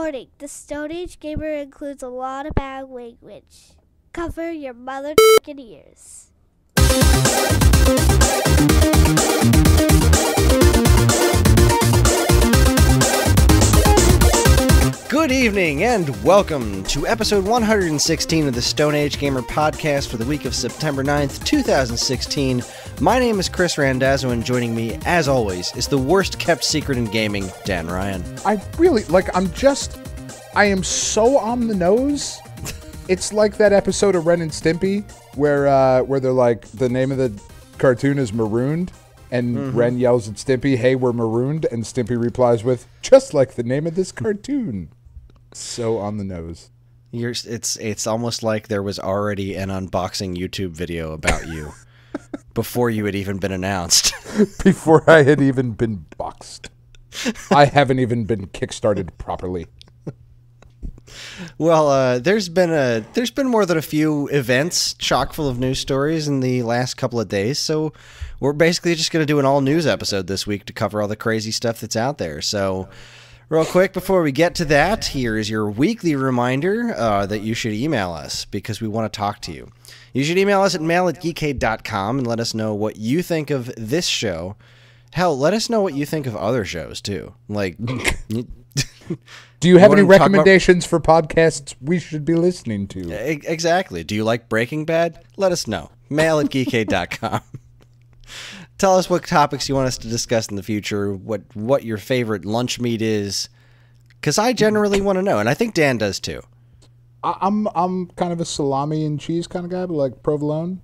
Warning, the Stone Age Gamer includes a lot of bad language. Cover your mother***ing ears. Good evening and welcome to episode 116 of the Stone Age Gamer podcast for the week of September 9th, 2016. My name is Kris Randazzo, and joining me, as always, is the worst kept secret in gaming, Dan Ryan. I am so on the nose. It's like that episode of Ren and Stimpy where they're like, the name of the cartoon is Marooned, and Ren yells at Stimpy, "Hey, we're marooned," and Stimpy replies with, "Just like the name of this cartoon." So on the nose. It's almost like there was already an unboxing YouTube video about you before you had even been announced. Before I had even been boxed. I haven't even been kickstarted properly. Well, there's been more than a few events chock full of news stories in the last couple of days, so we're basically just going to do an all news episode this week to cover all the crazy stuff that's out there. So real quick, before we get to that, here is your weekly reminder that you should email us because we want to talk to you. You should email us at mail@geekade.com and let us know what you think of this show. Hell, let us know what you think of other shows, too. Like, do you have any recommendations for podcasts we should be listening to? Exactly. Do you like Breaking Bad? Let us know. Mail@geekade.com. Tell us what topics you want us to discuss in the future, what your favorite lunch meat is, because I generally want to know, and I think Dan does too. I'm kind of a salami and cheese kind of guy, but like provolone,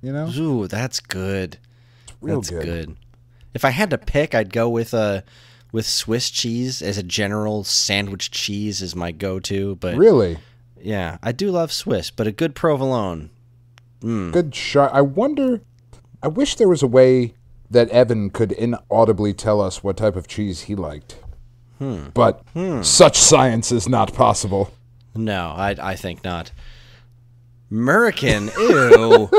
you know? Ooh, that's good. It's real good. If I had to pick, I'd go with Swiss cheese as a general sandwich cheese is my go-to. But really? Yeah, I do love Swiss, but a good provolone. Good shot. I wish there was a way that Evan could inaudibly tell us what type of cheese he liked. But such science is not possible. No, I think not. American, ew.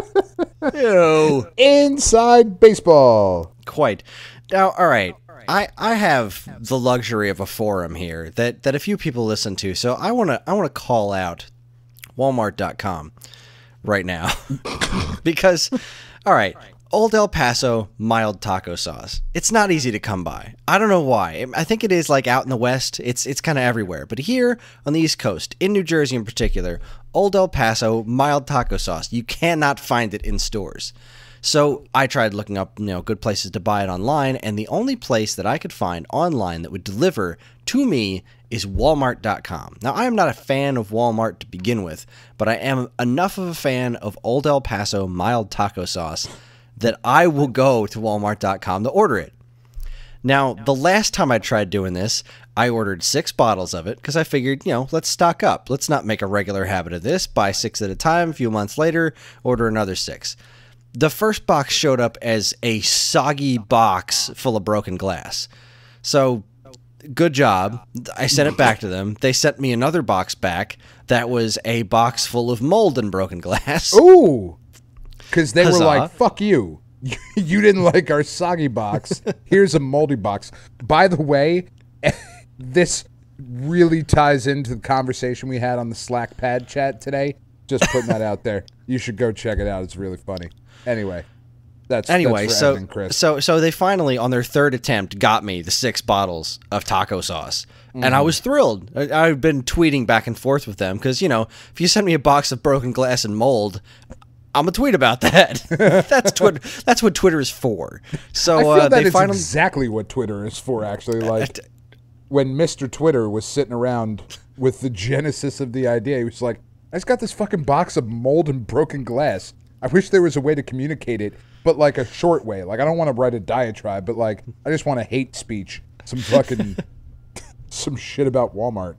Ew. Inside baseball. Quite. Now, all right. I have the luxury of a forum here that a few people listen to, so I wanna call out Walmart.com right now. Because, all right, Old El Paso mild taco sauce. It's not easy to come by. I don't know why. I think it is like out in the West. It's kind of everywhere. But here on the East Coast, in New Jersey in particular, Old El Paso mild taco sauce. You cannot find it in stores. So I tried looking up, good places to buy it online, and the only place that I could find online that would deliver to me is Walmart.com. Now, I am not a fan of Walmart to begin with, but I am enough of a fan of Old El Paso mild taco sauce that I will go to Walmart.com to order it. Now, the last time I tried doing this, I ordered 6 bottles of it because I figured, let's stock up. Let's not make a regular habit of this. Buy 6 at a time. A few months later, order another 6. The first box showed up as a soggy box full of broken glass. So, good job. I sent it back to them. They sent me another box back that was a box full of mold and broken glass. Ooh! Because they were like, fuck you. You didn't like our soggy box. Here's a moldy box. By the way, this really ties into the conversation we had on the Slack pad chat today. Just putting that out there. You should go check it out. It's really funny. Anyway, that's for Evan and Kris. So they finally, on their third attempt, got me the 6 bottles of taco sauce. And I was thrilled. I've been tweeting back and forth with them because, if you send me a box of broken glass and mold, I'm gonna tweet about that. That's what Twitter is for. So I feel that is exactly what Twitter is for, actually. Like, when Mr. Twitter was sitting around with the genesis of the idea, he was like, I just got this fucking box of mold and broken glass. I wish there was a way to communicate it, but like a short way. Like, I don't want to write a diatribe, but like, I just want a hate speech. Some fucking, some shit about Walmart.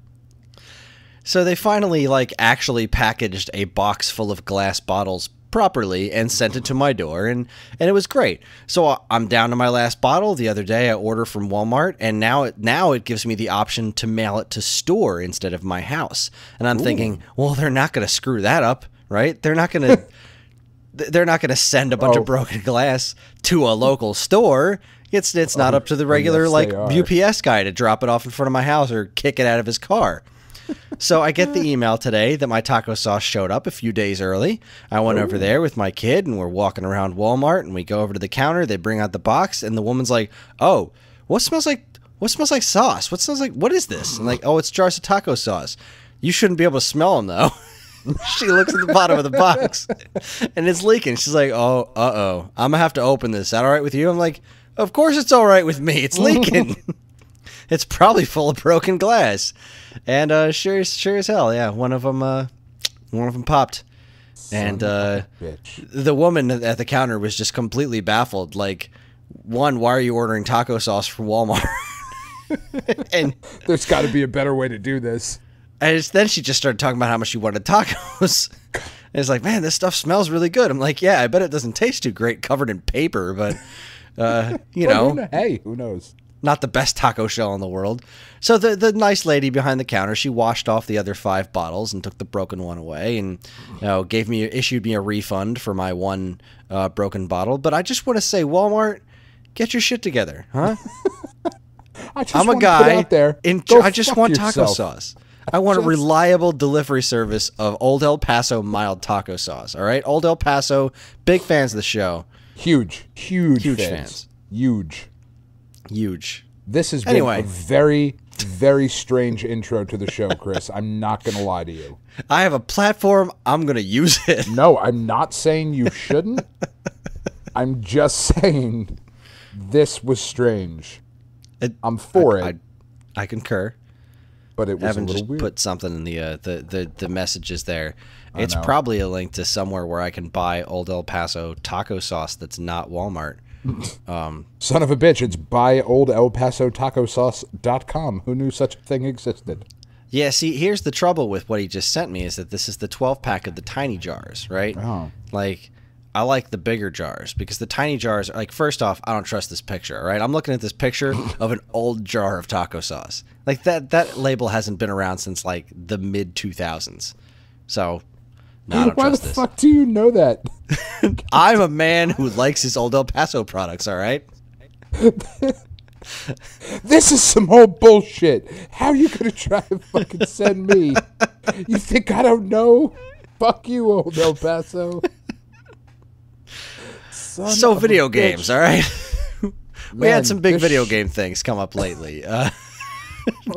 So they finally, actually packaged a box full of glass bottles properly and sent it to my door, and it was great. So I'm down to my last bottle. The other day I ordered from Walmart, and now it gives me the option to mail it to store instead of my house. And I'm thinking, well, they're not going to screw that up, right? They're not going to send a bunch of broken glass to a local store. It's not up to the regular yes, like they are. UPS guy to drop it off in front of my house or kick it out of his car. So I get the email today that my taco sauce showed up a few days early. I went over there with my kid, and we're walking around Walmart, and we go over to the counter. They bring out the box, and the woman's like, "Oh, what smells like sauce? What is this?" I'm like, "Oh, it's jars of taco sauce. You shouldn't be able to smell them though." She looks at the bottom of the box, and it's leaking. She's like, "Oh, I'm gonna have to open this. Is that all right with you?" I'm like, "Of course it's all right with me. It's leaking." It's probably full of broken glass, and sure as hell, yeah. One of them popped, and the woman at the counter was just completely baffled. Like, one, why are you ordering taco sauce from Walmart? And There's got to be a better way to do this. then she just started talking about how much she wanted tacos. And it's like, man, this stuff smells really good. I'm like, yeah, I bet it doesn't taste too great covered in paper, but you know, hey, who knows? Not the best taco shell in the world. So the nice lady behind the counter, she washed off the other 5 bottles and took the broken one away, and issued me a refund for my one broken bottle. But I just want to say, Walmart, get your shit together, huh? I'm a guy. I just want taco sauce. I want a reliable delivery service of Old El Paso mild taco sauce. All right, Old El Paso, big fans of the show. Huge fans. Huge. This has been a very, very strange intro to the show, Chris. I'm not going to lie to you. I have a platform. I'm going to use it. No, I'm not saying you shouldn't. I'm just saying this was strange. I'm for it. I concur. But it was Evan a little just weird. put something in the messages there. It's probably a link to somewhere where I can buy Old El Paso taco sauce that's not Walmart. Son of a bitch, it's buyoldelpasotacosauce.com. Who knew such a thing existed? Yeah, see, here's the trouble with what he just sent me is that this is the 12-pack of the tiny jars, right? Oh. Like, I like the bigger jars because the tiny jars, like, first off, I don't trust this picture, all right? I'm looking at this picture of an old jar of taco sauce. Like, that label hasn't been around since, like, the mid-2000s. So, no, I don't Why trust the this. fuck do you know that? I'm a man who likes his Old El Paso products, all right? This is some old bullshit. How you gonna try to fucking send me? You think I don't know? Fuck you, Old El Paso. So video games, all right? We had some big this video game things come up lately.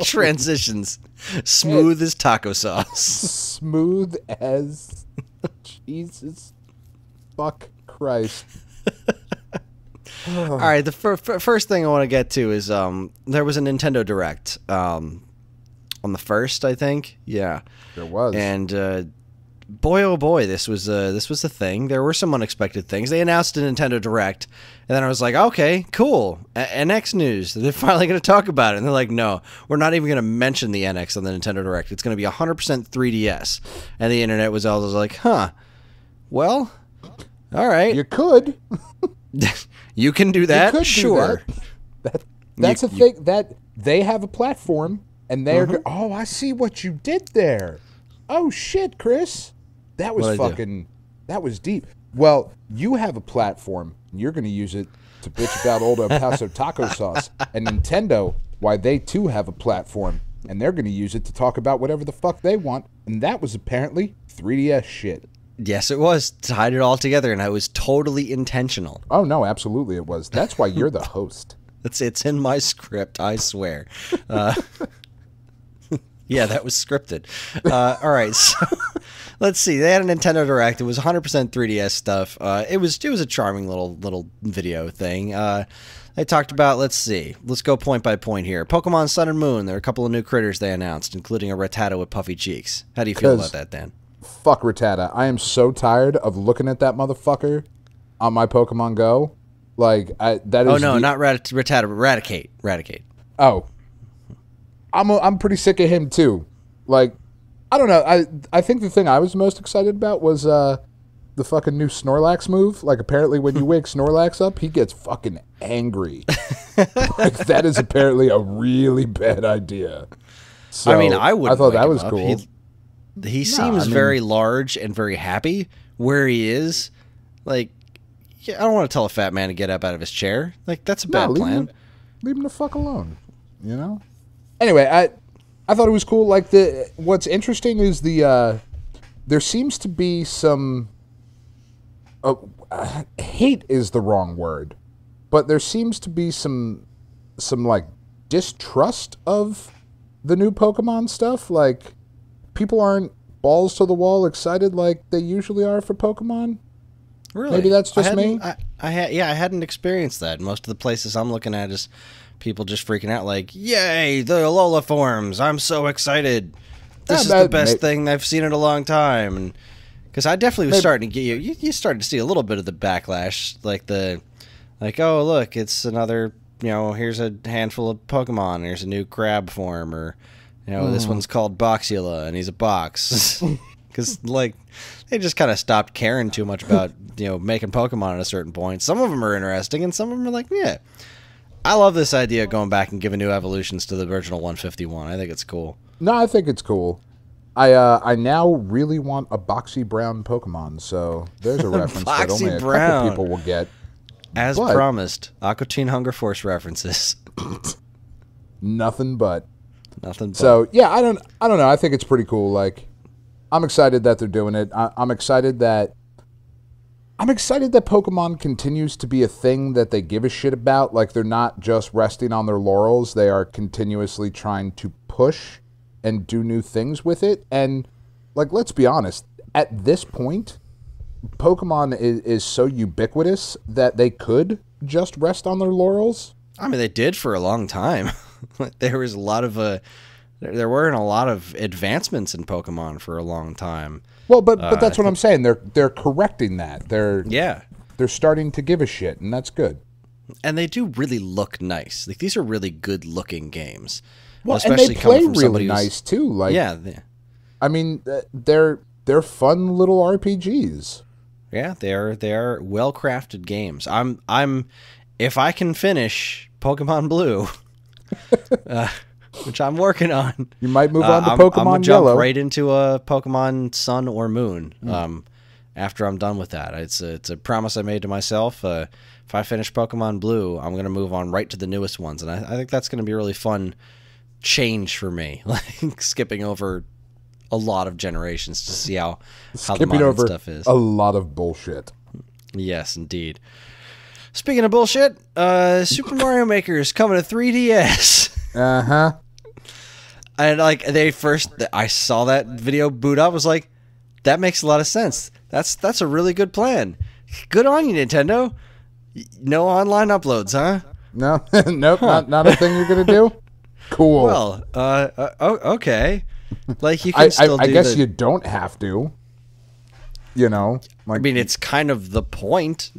Transitions. Smooth as taco sauce. Smooth as Jesus fuck Christ. All right, the first thing I want to get to is there was a Nintendo Direct on the 1st, I think. Yeah. There was. And boy, oh boy, this was a thing. There were some unexpected things. They announced a Nintendo Direct, and then I was like, okay, cool. NX news. They're finally going to talk about it. And they're like, no, we're not even going to mention the NX on the Nintendo Direct. It's going to be 100% 3DS. And the internet was all like, huh, well, all right. You could. You can do that, You could sure. do that. That's a thing that they have a platform, and they're oh, I see what you did there. Oh shit, Chris, that was that was deep. Well, you have a platform, and you're going to use it to bitch about Old El Paso taco sauce, and Nintendo, why they too have a platform, and they're going to use it to talk about whatever the fuck they want, and that was apparently 3DS shit. Yes, it was. Tied it all together, and I was totally intentional. Oh, no, absolutely it was. That's why you're the host. It's in my script, I swear. Yeah, that was scripted. All right, so let's see. They had a Nintendo Direct. It was 100% 3DS stuff. It was a charming little video thing. They talked about, let's go point by point here. Pokemon Sun and Moon, there are a couple of new critters they announced, including a Rattata with puffy cheeks. How do you feel about that, Dan? Fuck Rattata. I am so tired of looking at that motherfucker on my Pokemon Go. Like, that is. Oh, no, not Rattata, but Raticate. Oh. I'm pretty sick of him, too. Like, I don't know. I think the thing I was most excited about was the fucking new Snorlax move. Like, apparently when you wake Snorlax up, he gets fucking angry. Like, that is apparently a really bad idea. So, I mean, I thought that was cool. He seems very large and very happy where he is. Like, yeah, I don't want to tell a fat man to get up out of his chair. Like, that's a bad plan. Leave him the fuck alone, you know? Anyway, I thought it was cool. Like, what's interesting is there seems to be some... hate is the wrong word, but there seems to be some like distrust of the new Pokemon stuff. Like, people aren't balls to the wall excited like they usually are for Pokemon. Really? Maybe that's just me. I hadn't experienced that. Most of the places I'm looking at is people just freaking out like, "Yay, the Alola forms! I'm so excited! This is the best thing I've seen in a long time." And because I definitely was starting to get you started to see a little bit of the backlash, like, oh look, it's another, here's a handful of Pokemon, here's a new crab form, or this one's called Boxula and he's a box, because like they just kind of stopped caring too much about making Pokemon at a certain point. Some of them are interesting, and some of them are like, yeah, I love this idea of going back and giving new evolutions to the original 151. I think it's cool. No, I think it's cool. I now really want a Boxy Brown Pokemon, so there's a reference that only a couple people will get. As promised, Aqua Teen Hunger Force references. Nothing but. Nothing but. So yeah, I don't know. I think it's pretty cool. Like, I'm excited that they're doing it. I'm excited that Pokemon continues to be a thing that they give a shit about. Like, they're not just resting on their laurels. They are continuously trying to push and do new things with it. And, like, let's be honest, at this point, Pokemon is so ubiquitous that they could just rest on their laurels. I mean, they did for a long time. There was a lot of there weren't a lot of advancements in Pokemon for a long time. Well, but that's what I'm saying. They're correcting that. They're starting to give a shit, and that's good. And they do really look nice. Like, these are really good looking games. Well, especially and they play really nice too. Like, yeah, I mean, they're fun little RPGs. Yeah, they are well crafted games. I'm if I can finish Pokemon Blue, which I'm working on, you might move on to Pokemon I'm gonna Yellow. Jump right into a Pokemon Sun or Moon. After I'm done with that, it's a promise I made to myself. If I finish Pokemon Blue, I'm gonna move on right to the newest ones, and I think that's gonna be a really fun change for me, like skipping over a lot of generations to see how the modern stuff is. A lot of bullshit. Yes, indeed. Speaking of bullshit, Super Mario Maker is coming to 3DS. Uh-huh. And like I saw that video boot up, I was like, that makes a lot of sense. That's a really good plan. Good on you, Nintendo. No online uploads, huh? No, nope, not a thing you're gonna do. Cool. Well, okay. Like, you can still do I guess you don't have to. Like, I mean, it's kind of the point.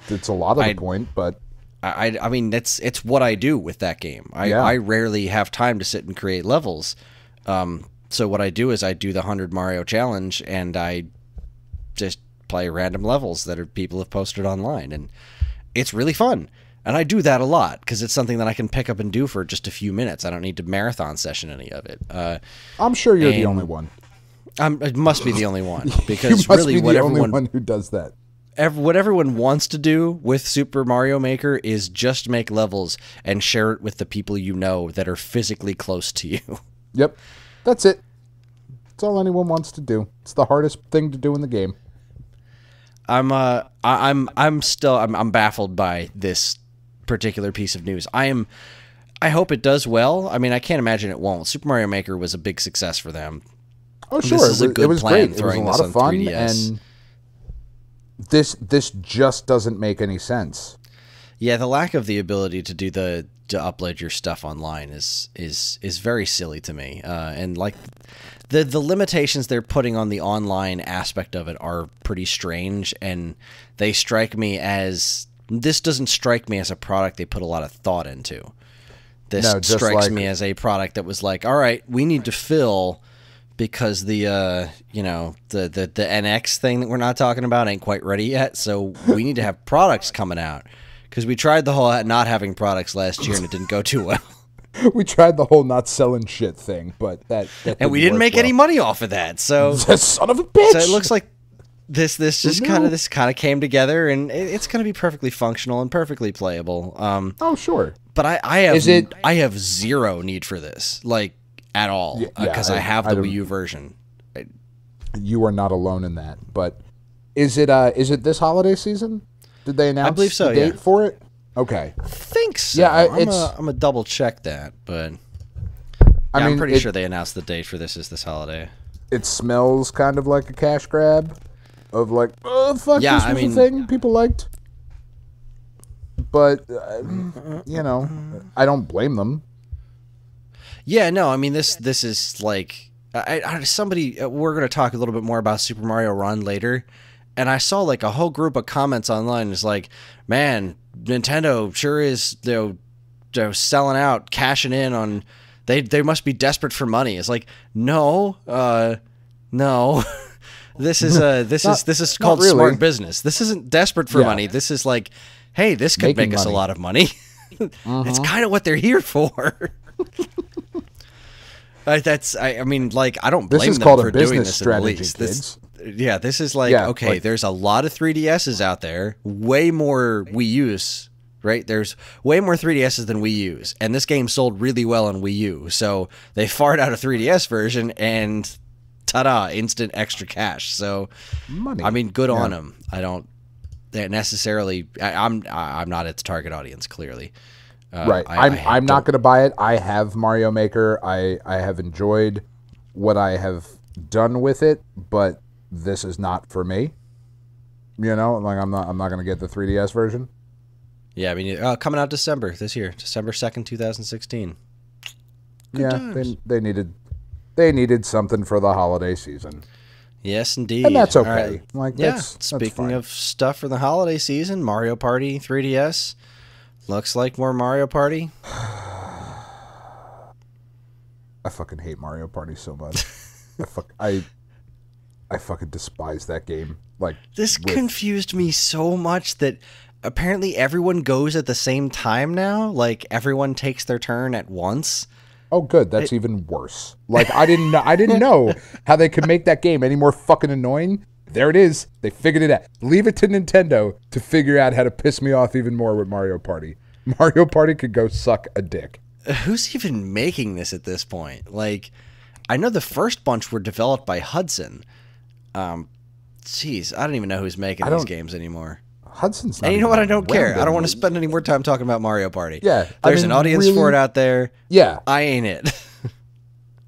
It's a lot of the point, but I mean, it's what I do with that game. I rarely have time to sit and create levels. So what I do is I do the 100 Mario challenge, and I just play random levels that people have posted online, and it's really fun. And I do that a lot because it's something that I can pick up and do for just a few minutes. I don't need to marathon session any of it. I'm sure you're the only one. It must be the only one, because really, what everyone who does that. What everyone wants to do with Super Mario Maker is just make levels and share it with the people you know that are physically close to you. Yep, that's it. That's all anyone wants to do. It's the hardest thing to do in the game. I'm baffled by this particular piece of news. I hope it does well. I mean, I can't imagine it won't. Super Mario Maker was a big success for them. Oh, sure. This is a good it was plan. Great. It was a lot of fun, 3DS. And this just doesn't make any sense. Yeah, the lack of the ability to do to upload your stuff online is very silly to me. And like the limitations they're putting on the online aspect of it are pretty strange, and they strike me as this doesn't strike me as a product they put a lot of thought into. This strikes me as a product that was like, all right, we need to fill because the the NX thing that we're not talking about ain't quite ready yet, so we need to have products coming out. Because we tried the whole not having products last year and it didn't go too well. We tried the whole not selling shit thing, but that and we didn't make any money off of that. So son of a bitch. So it looks like this kind of came together, and it's going to be perfectly functional and perfectly playable. Oh, sure. But I have zero need for this, like, at all, because I have the Wii U version. You are not alone in that. But is it this holiday season? Did they announce the date for it? Okay. I think so. Yeah, I'm gonna double check that, but I'm pretty sure they announced the date for this holiday. It smells kind of like a cash grab of like, oh, fuck, this was a thing people liked. But, I don't blame them. Yeah, no, I mean, this is like, we're going to talk a little bit more about Super Mario Run later, and I saw like a whole group of comments online. It's like, man, Nintendo sure is, they're selling out, cashing in on, they must be desperate for money. It's like, no. This is called really. Smart business. This isn't desperate for money. This is like, hey, this could make us a lot of money. It's kind of what they're here for. I mean, like, I don't blame them for doing this in the least. This is like, okay, there's a lot of 3DSs out there, way more Wii U's, right? There's way more 3DSs than Wii U's, and this game sold really well on Wii U. So they fired out a 3DS version, and ta-da, instant extra cash. So, money. I mean, good on them. I don't necessarily. I'm not its target audience, clearly. Right. I'm not going to buy it. I have Mario Maker. I have enjoyed what I have done with it, but this is not for me. You know, like I'm not going to get the 3DS version. Yeah, I mean, coming out December this year, December 2nd, 2016. Good times. They needed something for the holiday season. Yes, indeed. And that's okay. Right. Like, speaking of stuff for the holiday season, Mario Party 3DS. Looks like more Mario Party. I fucking hate Mario Party so much. I fucking despise that game. Like, this confused me so much that apparently everyone goes at the same time now. Like, everyone takes their turn at once. Oh, good. That's even worse. Like, I didn't know how they could make that game any more fucking annoying. There it is. They figured it out. Leave it to Nintendo to figure out how to piss me off even more with Mario Party. Mario Party could go suck a dick. Who's even making this at this point? Like, I know the first bunch were developed by Hudson. Jeez, I don't even know who's making these games anymore. Hudson's not. And you know what? I don't care. I don't want to spend any more time talking about Mario Party. Yeah. There's an audience for it out there. Yeah. I ain't it.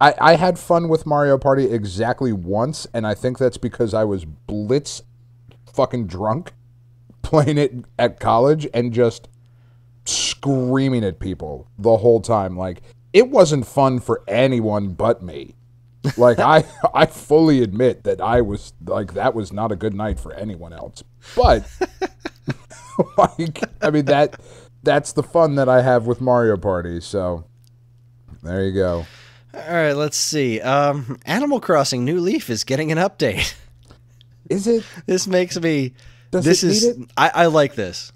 I had fun with Mario Party exactly once, and I think that's because I was blitz fucking drunk playing it at college and just screaming at people the whole time. Like, it wasn't fun for anyone but me. Like, I fully admit that I was, like, that was not a good night for anyone else. But, like, I mean, that's the fun that I have with Mario Party, so there you go. All right, let's see. Animal Crossing New Leaf is getting an update. Is it? This makes me... I like this.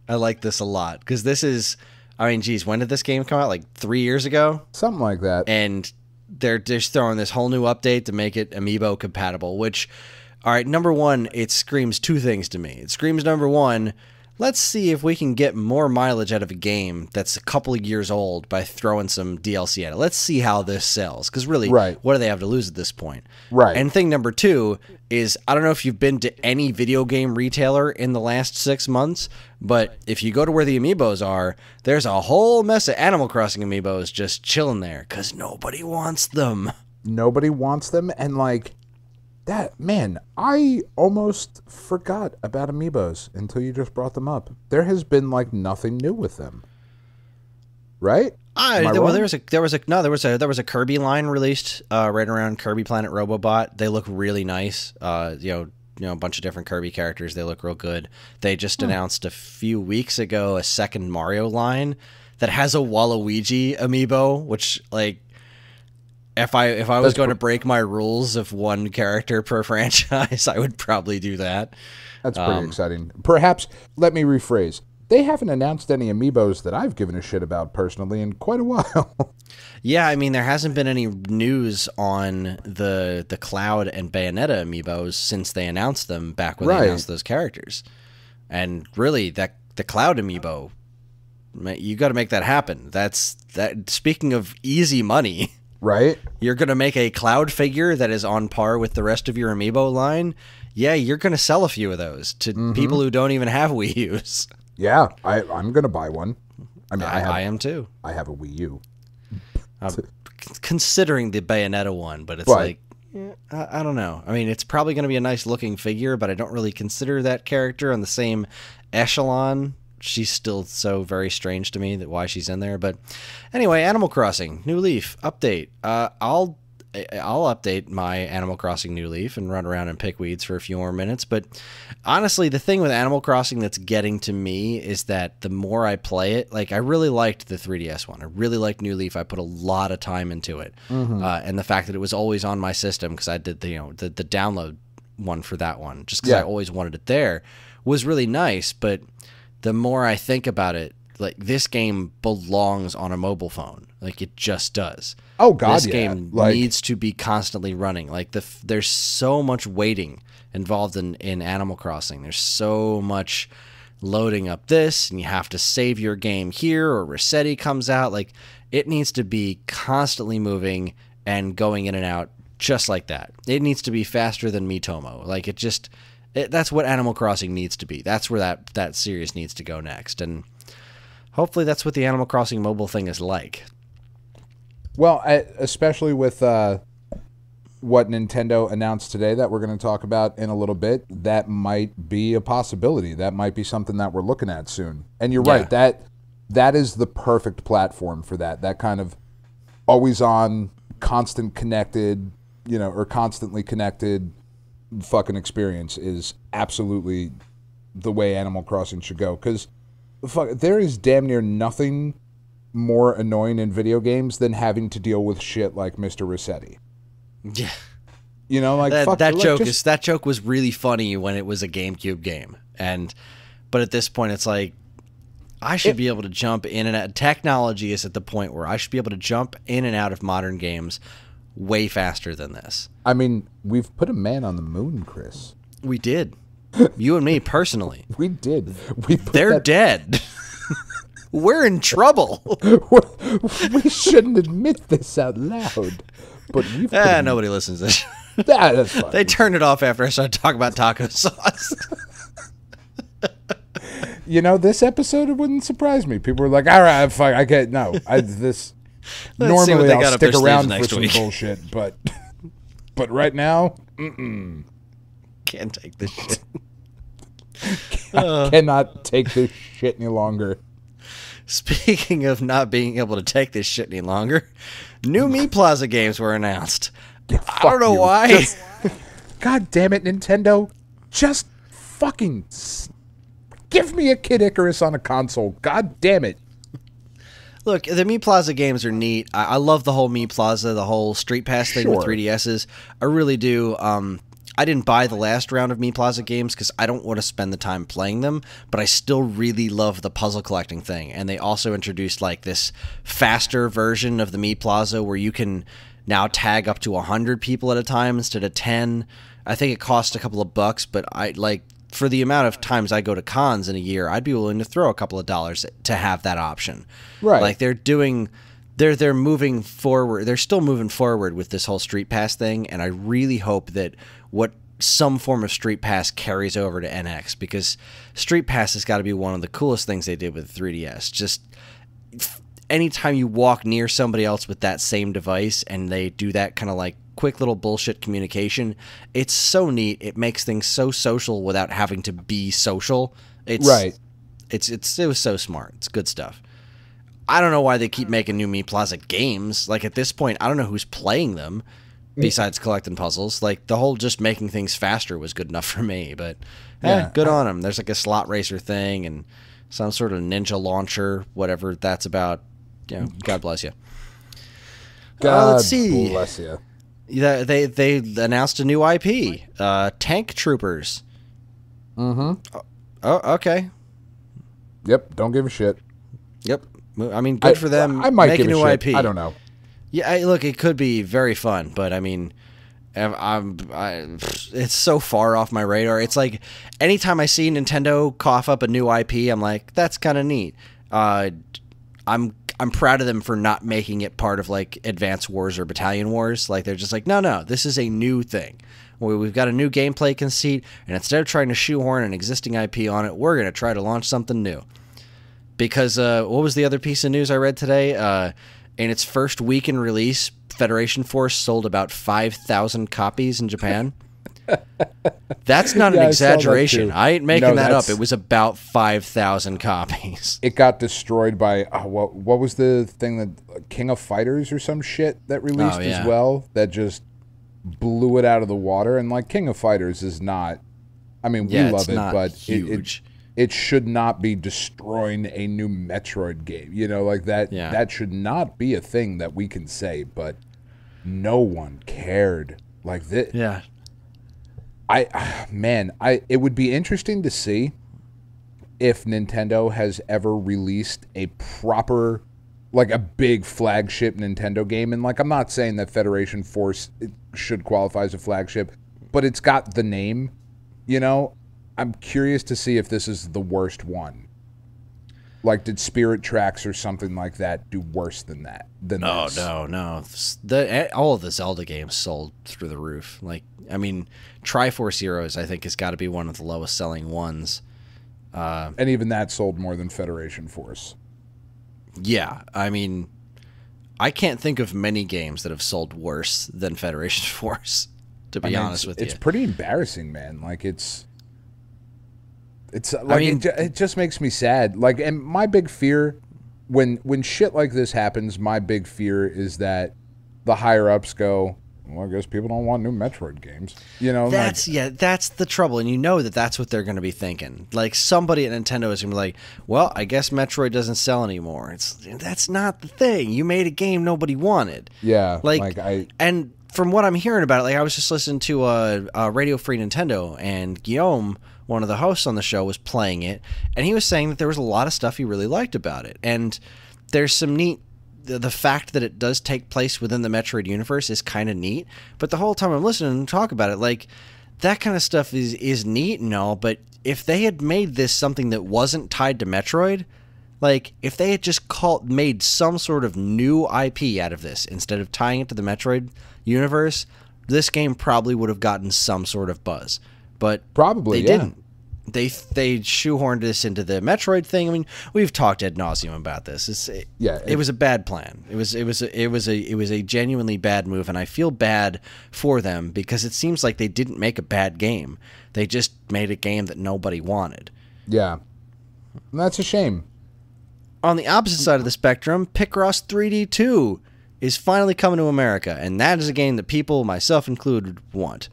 I like this a lot, because this is... I mean, geez, when did this game come out? Like 3 years ago? Something like that. And they're just throwing this whole new update to make it Amiibo compatible, which... All right, number one, it screams two things to me. It screams, number one... Let's see if we can get more mileage out of a game that's a couple of years old by throwing some DLC at it. Let's see how this sells. Because really, what do they have to lose at this point? Right. And thing number two is, I don't know if you've been to any video game retailer in the last 6 months, but if you go to where the Amiibos are, there's a whole mess of Animal Crossing Amiibos just chilling there because nobody wants them. Nobody wants them, and like... That, man, I almost forgot about Amiibos until you just brought them up. There has been like nothing new with them, right? There was a Kirby line released right around Kirby Planet Robobot. They look really nice. You know, a bunch of different Kirby characters. They look real good. They just announced a few weeks ago a second Mario line that has a Waluigi amiibo, which like. If I was going to break my rules of one character per franchise, I would probably do that. That's pretty exciting. Perhaps, let me rephrase. they haven't announced any amiibos that I've given a shit about personally in quite a while. Yeah, I mean, there hasn't been any news on the Cloud and Bayonetta amiibos since they announced them back when they announced those characters. And really, the Cloud amiibo, you got to make that happen. Speaking of easy money, right? You're going to make a Cloud figure that is on par with the rest of your amiibo line. Yeah, you're going to sell a few of those to people who don't even have Wii U's. Yeah, I'm going to buy one. I mean, I am too. I have a Wii U. Considering the Bayonetta one, but it's like, I don't know. I mean, it's probably going to be a nice looking figure, but I don't really consider that character on the same echelon. She's still so very strange to me that why she's in there. But anyway, Animal Crossing New Leaf update. I'll update my Animal Crossing New Leaf and run around and pick weeds for a few more minutes. But honestly, the thing with Animal Crossing that's getting to me is that the more I play it, like I really liked the 3DS one. I really liked New Leaf. I put a lot of time into it. And the fact that it was always on my system because I did the download one for that one just because I always wanted it there was really nice. But the more I think about it, like this game belongs on a mobile phone. Like it just does. Oh God, this game needs to be constantly running. Like there's so much waiting involved in Animal Crossing. There's so much loading up this, and you have to save your game here, or Resetti comes out. Like it needs to be constantly moving and going in and out, just like that. It needs to be faster than Miitomo. Like that's what Animal Crossing needs to be. That's where that series needs to go next, and hopefully that's what the Animal Crossing mobile thing is like. Well, especially with what Nintendo announced today that we're going to talk about in a little bit, that might be a possibility. That might be something that we're looking at soon. And you're right, that is the perfect platform for that. That kind of always on, constant connected, or constantly connected fucking experience is absolutely the way Animal Crossing should go. Because there is damn near nothing more annoying in video games than having to deal with shit like Mr. Resetti. Yeah. That joke was really funny when it was a GameCube game. But at this point it's like I should be able to jump in and out. Technology is at the point where I should be able to jump in and out of modern games way faster than this. I mean, we've put a man on the moon, Chris. We did. You and me personally. We did. They're dead. We're in trouble. We shouldn't admit this out loud, but we've. Nobody listens to this. That's fine. They turned it off after I started talking about taco sauce. This episode, it wouldn't surprise me. People were like, "All right, fine, I get this." Normally, I'll stick around for some bullshit, but right now, can't take this shit. I cannot take this shit any longer. Speaking of not being able to take this shit any longer, new Mii Plaza games were announced. I don't know why. God damn it, Nintendo. Just fucking give me a Kid Icarus on a console. God damn it. Look, the Mii Plaza games are neat. I love the whole Mii Plaza, the whole Street Pass thing with 3DSs. I really do. I didn't buy the last round of Mii Plaza games because I don't want to spend the time playing them, but I still really love the puzzle collecting thing. And they also introduced like this faster version of the Mii Plaza where you can now tag up to 100 people at a time instead of 10. I think it costs a couple of bucks, but for the amount of times I go to cons in a year, I'd be willing to throw a couple of dollars to have that option. Right. Like they're moving forward. They're still moving forward with this whole Street Pass thing, and I really hope that some form of Street Pass carries over to NX, because Street Pass has got to be one of the coolest things they did with the 3DS. Just anytime you walk near somebody else with that same device and they do that kind of like quick little bullshit communication, it's so neat. It makes things so social without having to be social. It was so smart. It's good stuff. I don't know why they keep making new Mii Plaza games. Like at this point, I don't know who's playing them besides collecting puzzles. Like the whole just making things faster was good enough for me, but good on them. There's like a slot racer thing and some sort of ninja launcher, whatever that's about. God bless you. God let's see. Bless you. Yeah, they announced a new IP, Tank Troopers. Mm-hmm. Oh, okay. Yep, don't give a shit. Yep. I mean, good for them. I might make give a new shit. IP. I don't know. Yeah, look, it could be very fun, but I mean, it's so far off my radar. It's like anytime I see Nintendo cough up a new IP, I'm like, that's kind of neat. I'm proud of them for not making it part of like Advance Wars or Battalion Wars. Like they're just like, no, this is a new thing. We've got a new gameplay conceit, and instead of trying to shoehorn an existing IP on it, we're going to try to launch something new. Because what was the other piece of news I read today? In its first week in release, Federation Force sold about 5,000 copies in Japan. That's not an exaggeration. I ain't making that up. It was about 5,000 copies. It got destroyed by what was the thing that King of Fighters or some shit that released as well that just blew it out of the water. And like King of Fighters is not. I mean, we love it, but it should not be destroying a new Metroid game. You know, like that. Yeah. That should not be a thing that we can say. But no one cared like this. Yeah. It would be interesting to see if Nintendo has ever released a proper, like a big flagship Nintendo game. And like, I'm not saying that Federation Force should qualify as a flagship, but it's got the name, you know. I'm curious to see if this is the worst one. Like, did Spirit Tracks or something like that do worse than that? No. All of the Zelda games sold through the roof. Like, I mean, Triforce Heroes, I think, has got to be one of the lowest selling ones. And even that sold more than Federation Force. Yeah, I mean, I can't think of many games that have sold worse than Federation Force, to be honest with you. It's pretty embarrassing, man. Like, it's like, I mean, it just makes me sad. Like, and my big fear when shit like this happens, my big fear is that the higher ups go, well, I guess people don't want new Metroid games. You know, that's the trouble, and you know that's what they're going to be thinking. Like, somebody at Nintendo is going to be like, well, I guess Metroid doesn't sell anymore. That's not the thing. You made a game nobody wanted. Yeah, and from what I'm hearing about it, like I was just listening to Radio Free Nintendo, and Guillaume, one of the hosts on the show, was playing it, and he was saying that there was a lot of stuff he really liked about it. And there's some neat... The fact that it does take place within the Metroid universe is kind of neat, but the whole time I'm listening and talk about it, like, that kind of stuff is neat and all, but if they had made this something that wasn't tied to Metroid, like, if they had just made some sort of new IP out of this, instead of tying it to the Metroid universe, this game probably would have gotten some sort of buzz. But probably they didn't. They shoehorned this into the Metroid thing. I mean, we've talked ad nauseum about this. It was a bad plan. It was a genuinely bad move, and I feel bad for them because it seems like they didn't make a bad game. They just made a game that nobody wanted. Yeah, and that's a shame. On the opposite side of the spectrum, Picross 3D 2 is finally coming to America, and that is a game that people, myself included, want.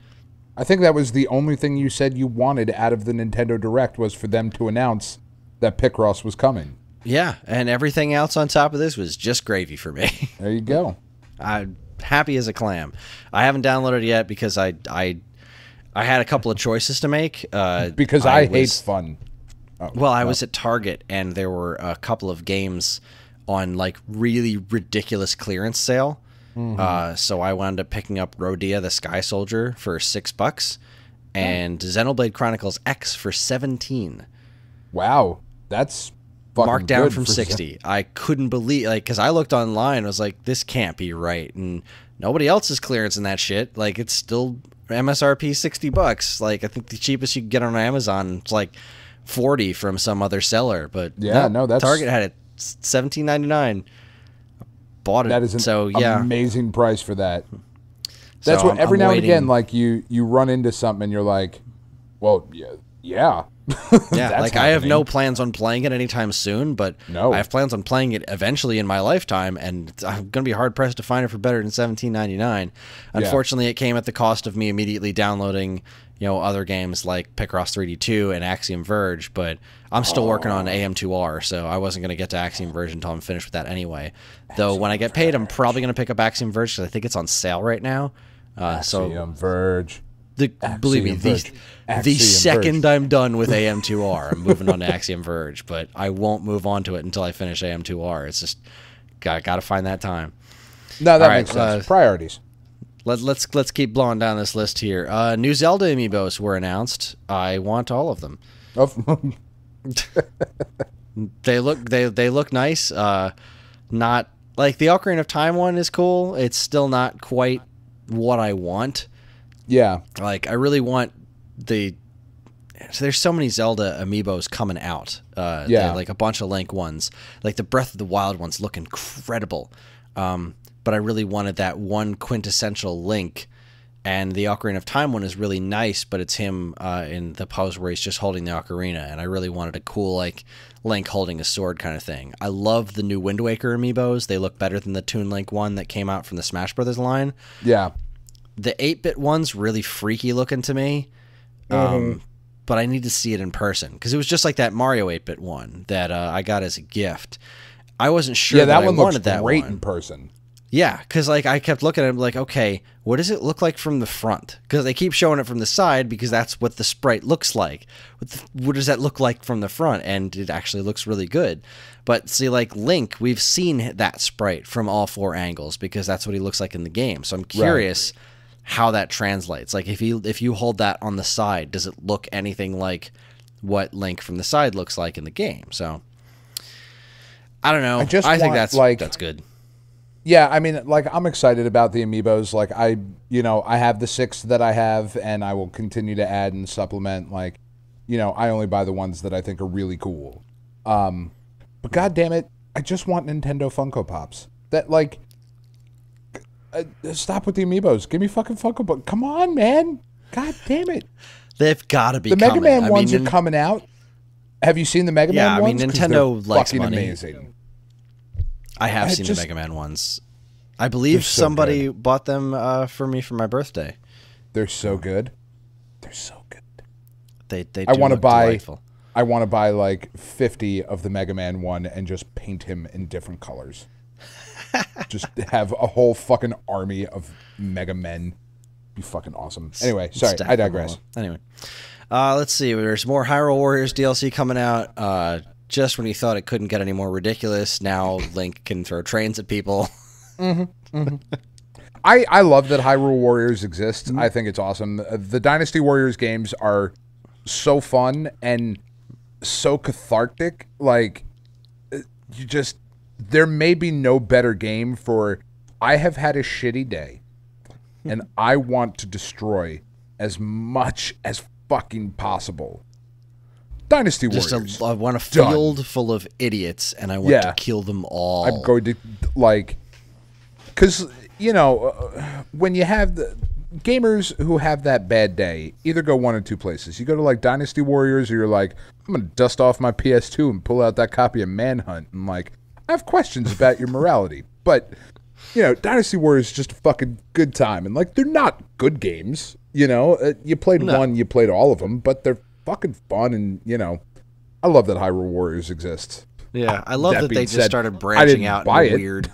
I think that was the only thing you said you wanted out of the Nintendo Direct was for them to announce that Picross was coming. Yeah, and everything else on top of this was just gravy for me. There you go. I'm happy as a clam. I haven't downloaded it yet because I had a couple of choices to make. Because I hate fun. Oh, well, I was at Target, and there were a couple of games on, like, really ridiculous clearance sale. So I wound up picking up Rodea the Sky Soldier for $6 and Xenoblade Chronicles X for $17. Wow, that's fucking marked down good from 60. I couldn't believe, like, because I looked online, I was like, this can't be right, and nobody else is clearancing that shit. Like, it's still MSRP $60. Like, I think the cheapest you can get on Amazon is like 40 from some other seller, but yeah, no, that's Target had it $17.99. Bought it. That is an amazing price for that. That's so what every now and again, like you run into something and you're like, well, yeah. Yeah, like I have no plans on playing it anytime soon, but I have plans on playing it eventually in my lifetime, and I'm going to be hard-pressed to find it for better than $17.99. Unfortunately, it came at the cost of me immediately downloading, other games like Picross 3D 2 and Axiom Verge, but I'm still working on AM2R, so I wasn't going to get to Axiom Verge until I'm finished with that anyway. Though when I get paid, I'm probably going to pick up Axiom Verge because I think it's on sale right now. Axiom Verge. Believe me, the Axiom second Verge. I'm done with AM2R, I'm moving on to Axiom Verge, but I won't move on to it until I finish AM2R. It's just got to find that time. No, that All right, makes sense. Priorities. Let's keep blowing down this list here. New Zelda amiibos were announced. I want all of them. They look nice. Not like the Ocarina of Time one is cool. It's still not quite what I want. Yeah. Like I really want so there's so many Zelda amiibos coming out. Yeah. Like a bunch of Link ones. Like the Breath of the Wild ones look incredible. But I really wanted that one quintessential Link. And the Ocarina of Time one is really nice, but it's him in the pose where he's just holding the ocarina. And I really wanted a cool, like, Link holding a sword kind of thing. I love the new Wind Waker amiibos. They look better than the Toon Link one that came out from the Smash Brothers line. Yeah. The 8-bit one's really freaky looking to me. But I need to see it in person. Because it was just like that Mario 8-bit one that I got as a gift. I wasn't sure that one I wanted looks that great one. in person. Yeah, because like I kept looking at it like, okay, what does it look like from the front? Because they keep showing it from the side because that's what the sprite looks like. What does that look like from the front? And it actually looks really good. But see, like Link, we've seen that sprite from all 4 angles because that's what he looks like in the game. So I'm curious how that translates. Like if you hold that on the side, does it look anything like what Link from the side looks like in the game? So I don't know. I think that's good. Yeah, I mean, like, I'm excited about the amiibos. Like, I have the 6 that I have, and I will continue to add and supplement. Like, I only buy the ones that I think are really cool. But God damn it, I just want Nintendo Funko Pops. That, like, stop with the amiibos. Give me fucking Funko Pops. Come on, man. God damn it. They've got to be the coming. Mega Man ones are coming out. Have you seen the Mega Man ones? Yeah, I mean, Nintendo likes fucking money. Amazing. I have seen the Mega Man ones. I believe somebody bought them for me for my birthday. They're so good. They're so good. They I want to buy. Delightful. I want to buy like 50 of the Mega Man one and just paint him in different colors. Just have a whole fucking army of Mega Men. Be fucking awesome. Anyway, sorry, I digress. Anyway, let's see. There's more Hyrule Warriors DLC coming out. Just when you thought it couldn't get any more ridiculous, now Link can throw trains at people. I love that Hyrule Warriors exists. I think it's awesome. The Dynasty Warriors games are so fun and so cathartic. Like, there may be no better game for, I have had a shitty day, and I want to destroy as much as fucking possible. Dynasty Warriors. I want a field full of idiots, and I want to kill them all. I'm going to, like, because, when you have the gamers who have that bad day, either go one of 2 places. You go to, like, Dynasty Warriors, or you're like, I'm going to dust off my PS2 and pull out that copy of Manhunt, and, like, I have questions about your morality. But, Dynasty Warriors is just a fucking good time. And, like, they're not good games, You played one, you played all of them, but they're fucking fun, and I love that Hyrule Warriors exists. Yeah, I love that they just started branching out in weird.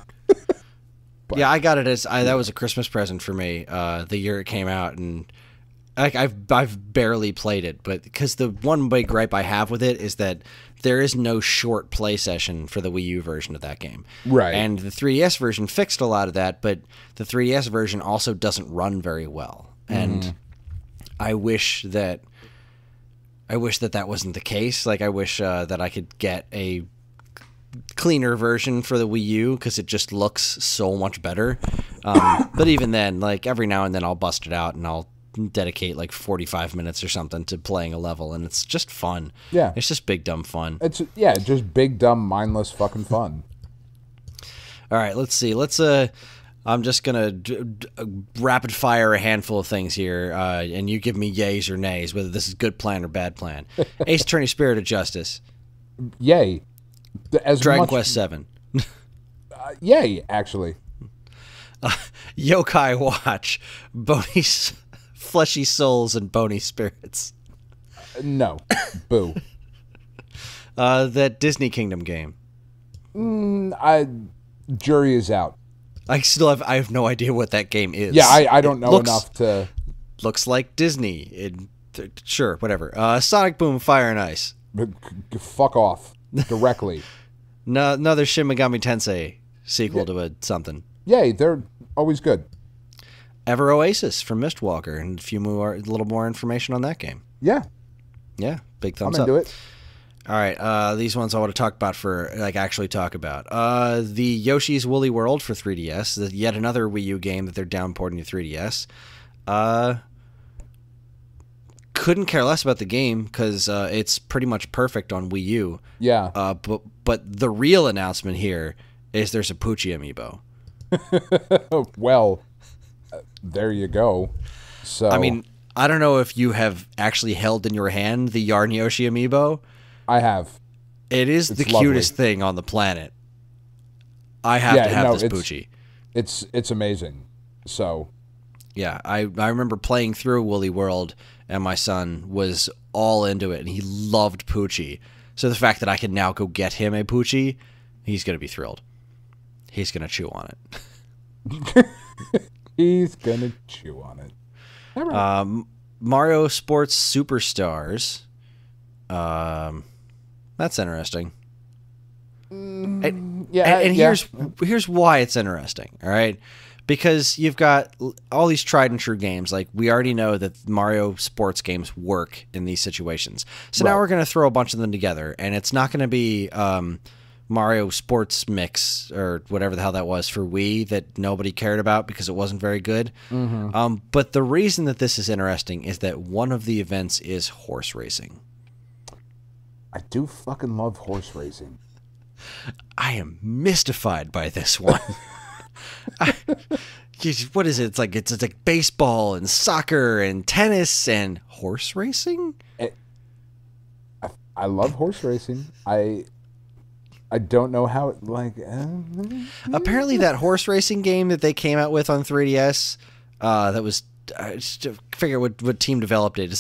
Yeah, I got it as that was a Christmas present for me the year it came out, and like I've barely played it, but because the one big gripe I have with it is that there is no short play session for the Wii U version of that game. Right. And the 3DS version fixed a lot of that, but the 3DS version also doesn't run very well, and I wish that that wasn't the case. Like, I wish that I could get a cleaner version for the Wii U because it just looks so much better. But even then, like, every now and then I'll bust it out and I'll dedicate like 45 minutes or something to playing a level, and it's just fun. Yeah. It's just big, dumb fun. It's just big, dumb, mindless fucking fun. All right, let's see. I'm just going to rapid fire a handful of things here, and you give me yays or nays, whether this is good plan or bad plan. Ace Attorney Spirit of Justice. Yay. Dragon Quest VII. Yay, actually. Yokai Watch. Bony, fleshy souls and bony spirits. No. Boo. That Disney Kingdom game. Jury is out. I have no idea what that game is. Yeah, I don't know enough to. looks like Disney. Sure, whatever. Sonic Boom Fire and Ice. Fuck off directly. No, another Shin Megami Tensei sequel to a something. Yay, they're always good. Ever Oasis from Mistwalker, and a little more information on that game. Yeah. Yeah, big thumbs I'm up. into it. All right, these ones I want to talk about actually talk about. The Yoshi's Woolly World for 3DS, yet another Wii U game that they're downporting to 3DS. Couldn't care less about the game because it's pretty much perfect on Wii U. Yeah. But the real announcement here is there's a Poochie amiibo. Well, there you go. So I mean, I don't know if you have actually held in your hand the Yarn Yoshi amiibo. I have. It is the lovely. cutest thing on the planet. I have to have this Poochie. It's amazing. So yeah, I remember playing through Woolly World, and my son was all into it, and he loved Poochie. So the fact that I can now go get him a Poochie, he's going to be thrilled. He's going to chew on it. He's going to chew on it. All right. Mario Sports Superstars. That's interesting. And here's why it's interesting, all right? Because you've got all these tried and true games. Like, we already know that Mario sports games work in these situations. So now we're going to throw a bunch of them together, and it's not going to be Mario Sports Mix or whatever the hell that was for Wii that nobody cared about because it wasn't very good. Mm-hmm. But the reason that this is interesting is that one of the events is horse racing. I do fucking love horse racing. I am mystified by this one. What is it? It's like baseball and soccer and tennis and horse racing. I love horse racing. I don't know how it Apparently that horse racing game that they came out with on 3DS, that was just to figure out what team developed it.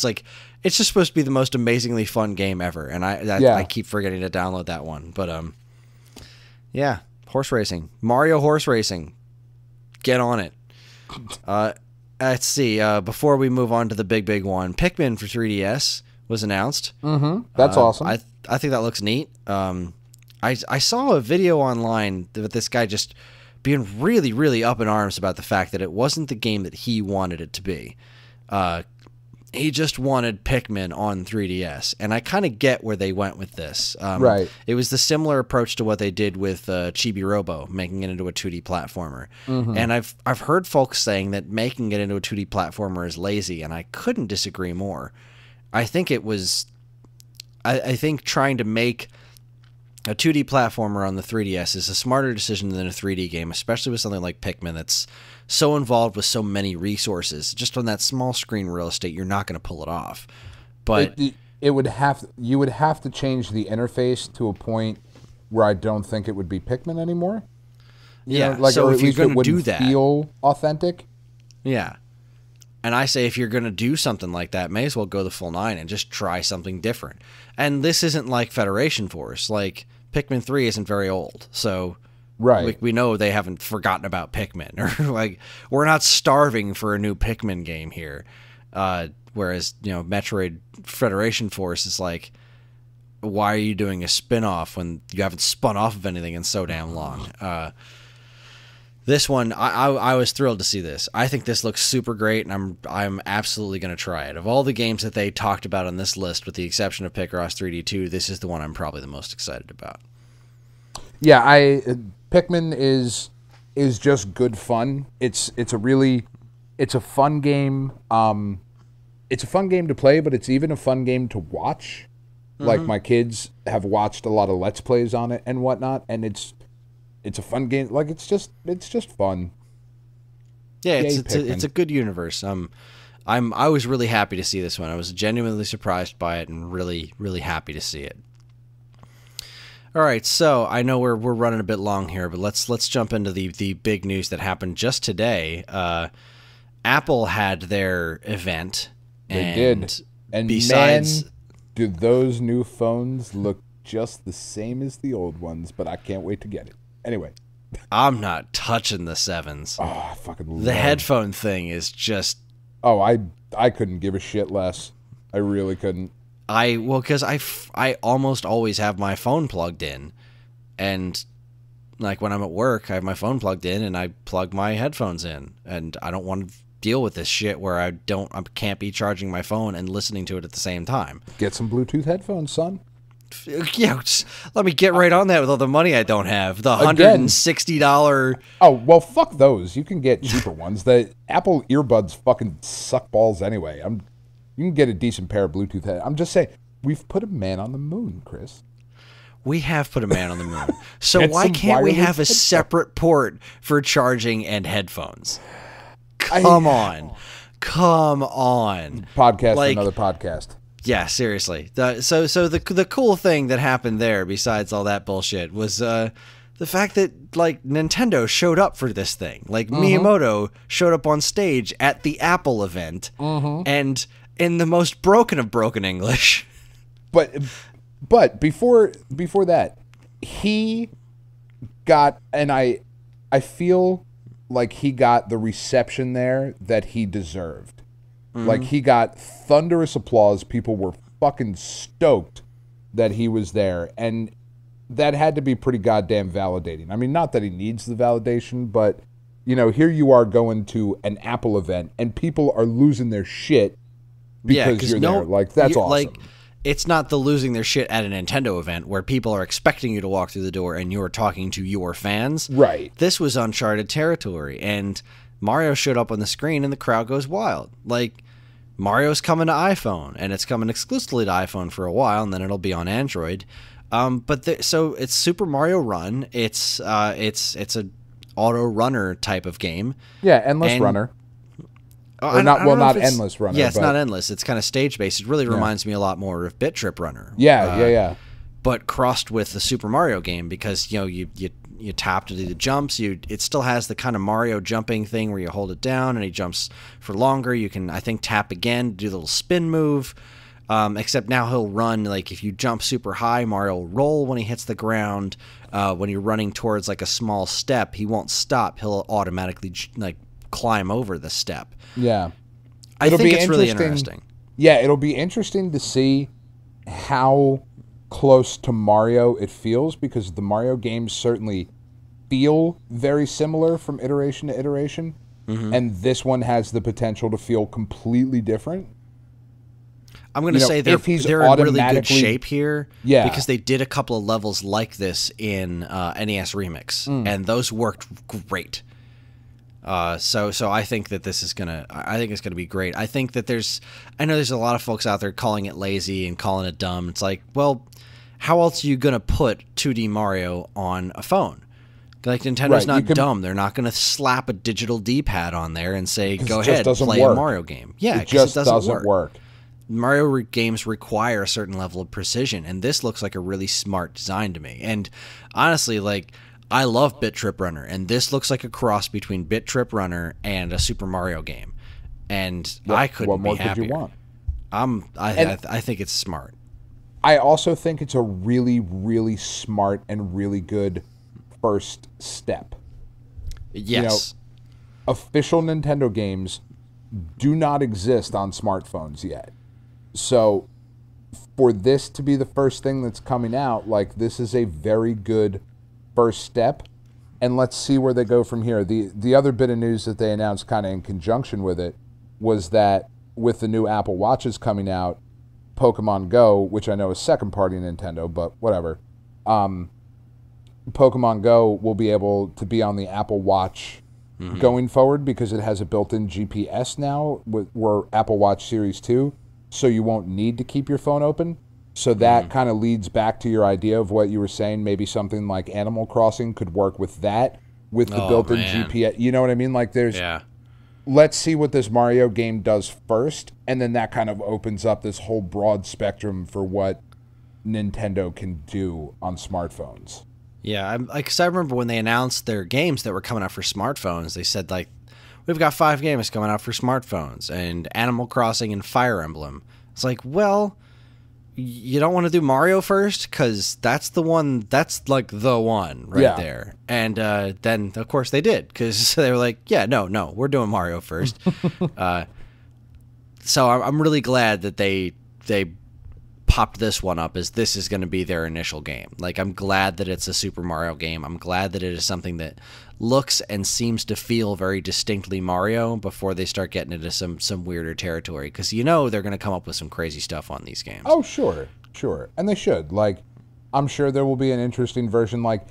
It's just supposed to be the most amazingly fun game ever, and I keep forgetting to download that one. But yeah, horse racing, Mario horse racing, get on it. Let's see. Before we move on to the big one, Pikmin for 3DS was announced. Mm-hmm. That's awesome. I think that looks neat. I saw a video online with this guy just being really, really up in arms about the fact that it wasn't the game that he wanted it to be. He just wanted Pikmin on 3DS, and I kind of get where they went with this. Right. It was the similar approach to what they did with Chibi Robo, making it into a 2D platformer. Mm-hmm. And I've heard folks saying that making it into a 2D platformer is lazy, and I couldn't disagree more. I think it was... I think trying to make a 2D platformer on the 3DS is a smarter decision than a 3D game, especially with something like Pikmin that's so involved with so many resources. Just on that small screen real estate, you're not going to pull it off. But you would have to change the interface to a point where I don't think it would be Pikmin anymore. So or if you're going to do it that, feel authentic. Yeah. And I say if you're going to do something like that, may as well go the full 9 and just try something different. And this isn't like Federation Force. Like, Pikmin 3 isn't very old, so we know they haven't forgotten about Pikmin. Or we're not starving for a new Pikmin game here. Whereas, Metroid Federation Force is like, why are you doing a spin-off when you haven't spun off of anything in so damn long? This one, I was thrilled to see this. I think this looks super great, and I'm absolutely going to try it. Of all the games that they talked about on this list, with the exception of Picross 3D 2, this is the one I'm probably the most excited about. Yeah, Pikmin is just good fun. It's a fun game. It's a fun game to play, but it's even a fun game to watch. Mm-hmm. Like, my kids have watched a lot of Let's Plays on it and whatnot, and it's a fun game. Like, it's just fun. Yeah, it's a good universe. I was really happy to see this one. I was genuinely surprised by it and really, really happy to see it. All right, so I know we're running a bit long here, but let's jump into the big news that happened just today. Apple had their event. They did. And besides, man, do those new phones look just the same as the old ones? But I can't wait to get it. Anyway, I'm not touching the 7s. Oh, I fucking love the headphone thing is just. Oh, I couldn't give a shit less. I really couldn't. Because I almost always have my phone plugged in, and like when I'm at work, I have my phone plugged in and I plug my headphones in, and I don't want to deal with this shit where I can't be charging my phone and listening to it at the same time. Get some Bluetooth headphones, son. Yeah, just let me get right on that with all the money I don't have. The $160. Oh, well, fuck those. You can get cheaper ones. The Apple earbuds fucking suck balls anyway. You can get a decent pair of Bluetooth head. I'm just saying, we've put a man on the moon, Chris. We have put a man on the moon. So why can't we have a separate port for charging and headphones? Come on. Podcast for another podcast. Yeah, seriously. So the cool thing that happened there, besides all that bullshit, was the fact that like Nintendo showed up for this thing. Like Miyamoto showed up on stage at the Apple event, and in the most broken of broken English. But before that, he got, and I feel like he got the reception there that he deserved. Like, he got thunderous applause. People were fucking stoked that he was there. And that had to be pretty goddamn validating. I mean, not that he needs the validation, but, you know, here you are going to an Apple event, and people are losing their shit because you're there. Like, that's awesome. Like, it's not the losing their shit at a Nintendo event where people are expecting you to walk through the door and you're talking to your fans. Right. This was uncharted territory, and Mario showed up on the screen and the crowd goes wild. Like, Mario's coming to iPhone, and it's coming exclusively to iPhone for a while, and then it'll be on Android. So it's Super Mario Run. It's a auto runner type of game. Yeah, endless runner. Not endless runner. Yeah, it's not endless. It's kind of stage based. It really reminds me a lot more of Bit Trip Runner. Yeah. But crossed with the Super Mario game, because you know you tap to do the jumps. It still has the kind of Mario jumping thing where you hold it down and he jumps for longer. You can, I think, tap again to do the little spin move. Except now he'll run, like if you jump super high, Mario will roll when he hits the ground. When you're running towards like a small step, he won't stop. He'll automatically like climb over the step. Yeah. I think it's really interesting. Yeah, it'll be interesting to see how close to Mario it feels, because the Mario games certainly feel very similar from iteration to iteration, and this one has the potential to feel completely different. I'm going to say they're in really good shape here, because they did a couple of levels like this in NES Remix, and those worked great. So I think that this is I think it's gonna be great. I think that I know there's a lot of folks out there calling it lazy and calling it dumb. It's like, well, how else are you gonna put 2D Mario on a phone? Like, Nintendo's not dumb. They're not gonna slap a digital D-pad on there and say, go ahead, play a Mario game. Yeah, it just doesn't work. Mario games require a certain level of precision, and this looks like a really smart design to me. And honestly, like, I love Bit Trip Runner, and this looks like a cross between Bit Trip Runner and a Super Mario game. And I couldn't be happier. What more could you want? I think it's smart. I also think it's a really, really smart and really good first step. Yes. Official Nintendo games do not exist on smartphones yet. So for this to be the first thing that's coming out, like, this is a very good first step, and let's see where they go from here. The other bit of news that they announced kind of in conjunction with it was that with the new Apple Watches coming out, Pokemon Go, which I know is second party Nintendo, but whatever, Pokemon Go will be able to be on the Apple Watch going forward, because it has a built-in GPS now with Apple Watch Series 2, so you won't need to keep your phone open. So that kind of leads back to your idea of what you were saying. Maybe something like Animal Crossing could work with that, with the built-in GPS. You know what I mean? Like, let's see what this Mario game does first, and then that kind of opens up this whole broad spectrum for what Nintendo can do on smartphones. Yeah, because I remember when they announced their games that were coming out for smartphones, they said, like, we've got 5 games coming out for smartphones, and Animal Crossing and Fire Emblem. It's like, well, you don't want to do Mario first, because that's the one, that's like the one right there. And then, of course, they did, because they were like, yeah, no, we're doing Mario first. So I'm really glad that they popped this one up as this is going to be their initial game. Like, I'm glad that it's a Super Mario game. I'm glad that it is something that looks and seems to feel very distinctly Mario before they start getting into some weirder territory, because they're going to come up with some crazy stuff on these games. Oh, sure. And they should. Like, I'm sure there will be an interesting version. Like,